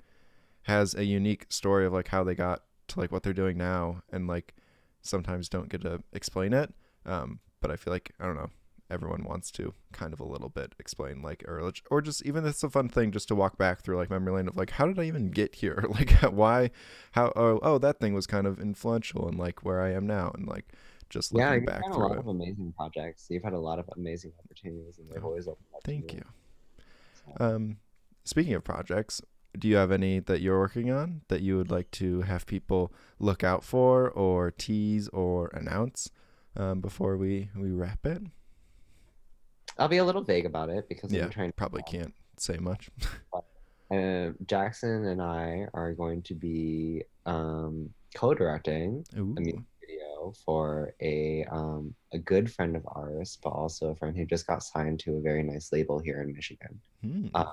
has a unique story of like how they got to like what they're doing now, and like sometimes don't get to explain it. But I feel like, I don't know, everyone wants to kind of a little bit explain like, or just even it's a fun thing just to walk back through like memory lane of like, how did I even get here? Like why, how, oh, that thing was kind of influential in like where I am now, and like just Yeah, looking you've back had a through lot it. of amazing projects. You've had a lot of amazing opportunities, and they've Oh, always opened up to thank you. you. So, Um, Speaking of projects, do you have any that you're working on that you would like to have people look out for or tease or announce before we wrap it? I'll be a little vague about it because I'm Yeah, trying probably can't say much. to. Jackson and I are going to be co-directing a music Ooh. video for a good friend of ours, but also a friend who just got signed to a very nice label here in Michigan. Hmm. Uh,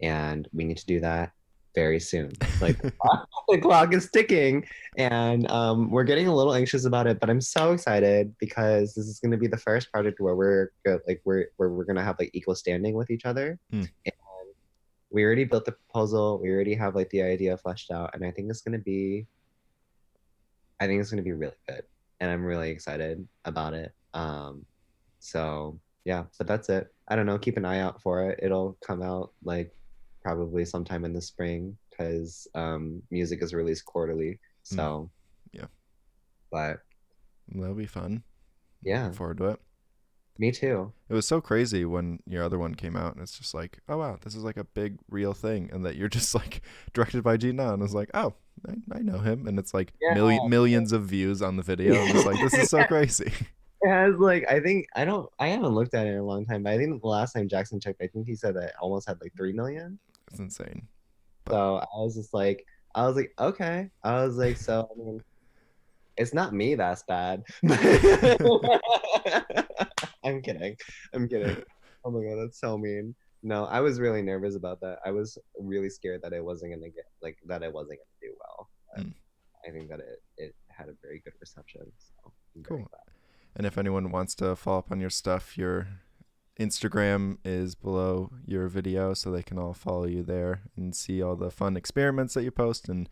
and we need to do that very soon. Like the clock is ticking, and we're getting a little anxious about it. But I'm so excited because this is going to be the first project where we're going to have like equal standing with each other. Hmm. And we already built the proposal. We already have like the idea fleshed out, and I think it's going to be really good, and I'm really excited about it. So yeah, but that's it. I don't know. Keep an eye out for it. It'll come out like probably sometime in the spring because music is released quarterly. Hmm. So, Yeah, but that'll be fun. Looking yeah, forward to it. me too. It was so crazy when your other one came out, and it's just like, oh wow, this is like a big real thing, and that you're just like directed by Hwa-Jeen Na, and it's like, oh, I know him, and it's like Yeah. millions of views on the video. I'm just like, this is so crazy. It has like I haven't looked at it in a long time, but I think the last time Jackson checked, I think he said that it almost had like 3 million. It's insane. But So I was like, okay. I was like, so I mean, it's not me that's bad. I'm kidding. I'm kidding. Oh my God, that's so mean. No, I was really nervous about that. I was really scared that I wasn't gonna do well. But mm, I think that it had a very good reception. So I'm very cool. glad. And if anyone wants to follow up on your stuff, your Instagram is below your video, so they can all follow you there and see all the fun experiments that you post. And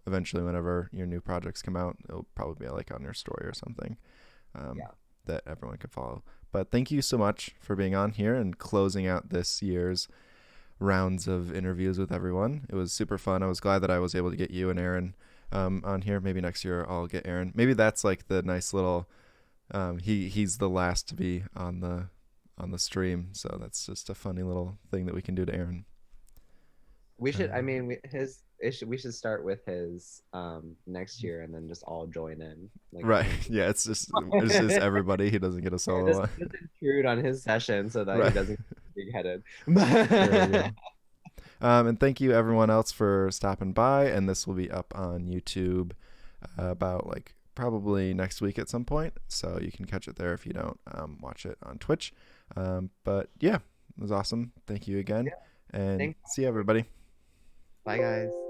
eventually, whenever your new projects come out, it'll probably be like on your story or something um, Yeah. that everyone can follow. But thank you so much for being on here and closing out this year's rounds of interviews with everyone. It was super fun. I was glad that I was able to get you and Aaron on here. Maybe next year I'll get Aaron. Maybe that's like the nice little. He's the last to be on the stream, so that's just a funny little thing that we can do to Aaron. We should. I Um, mean, we should start with his next year and then just all join in like right? one. Yeah, it's just everybody. He doesn't get a solo Just, one. just intrude on his session so that he Right. doesn't get big headed. There we go. And thank you everyone else for stopping by. And this will be up on YouTube about like probably next week at some point. So you can catch it there if you don't watch it on Twitch. But yeah, it was awesome. Thank you again. Yeah, And thanks. see you, everybody. Bye, guys.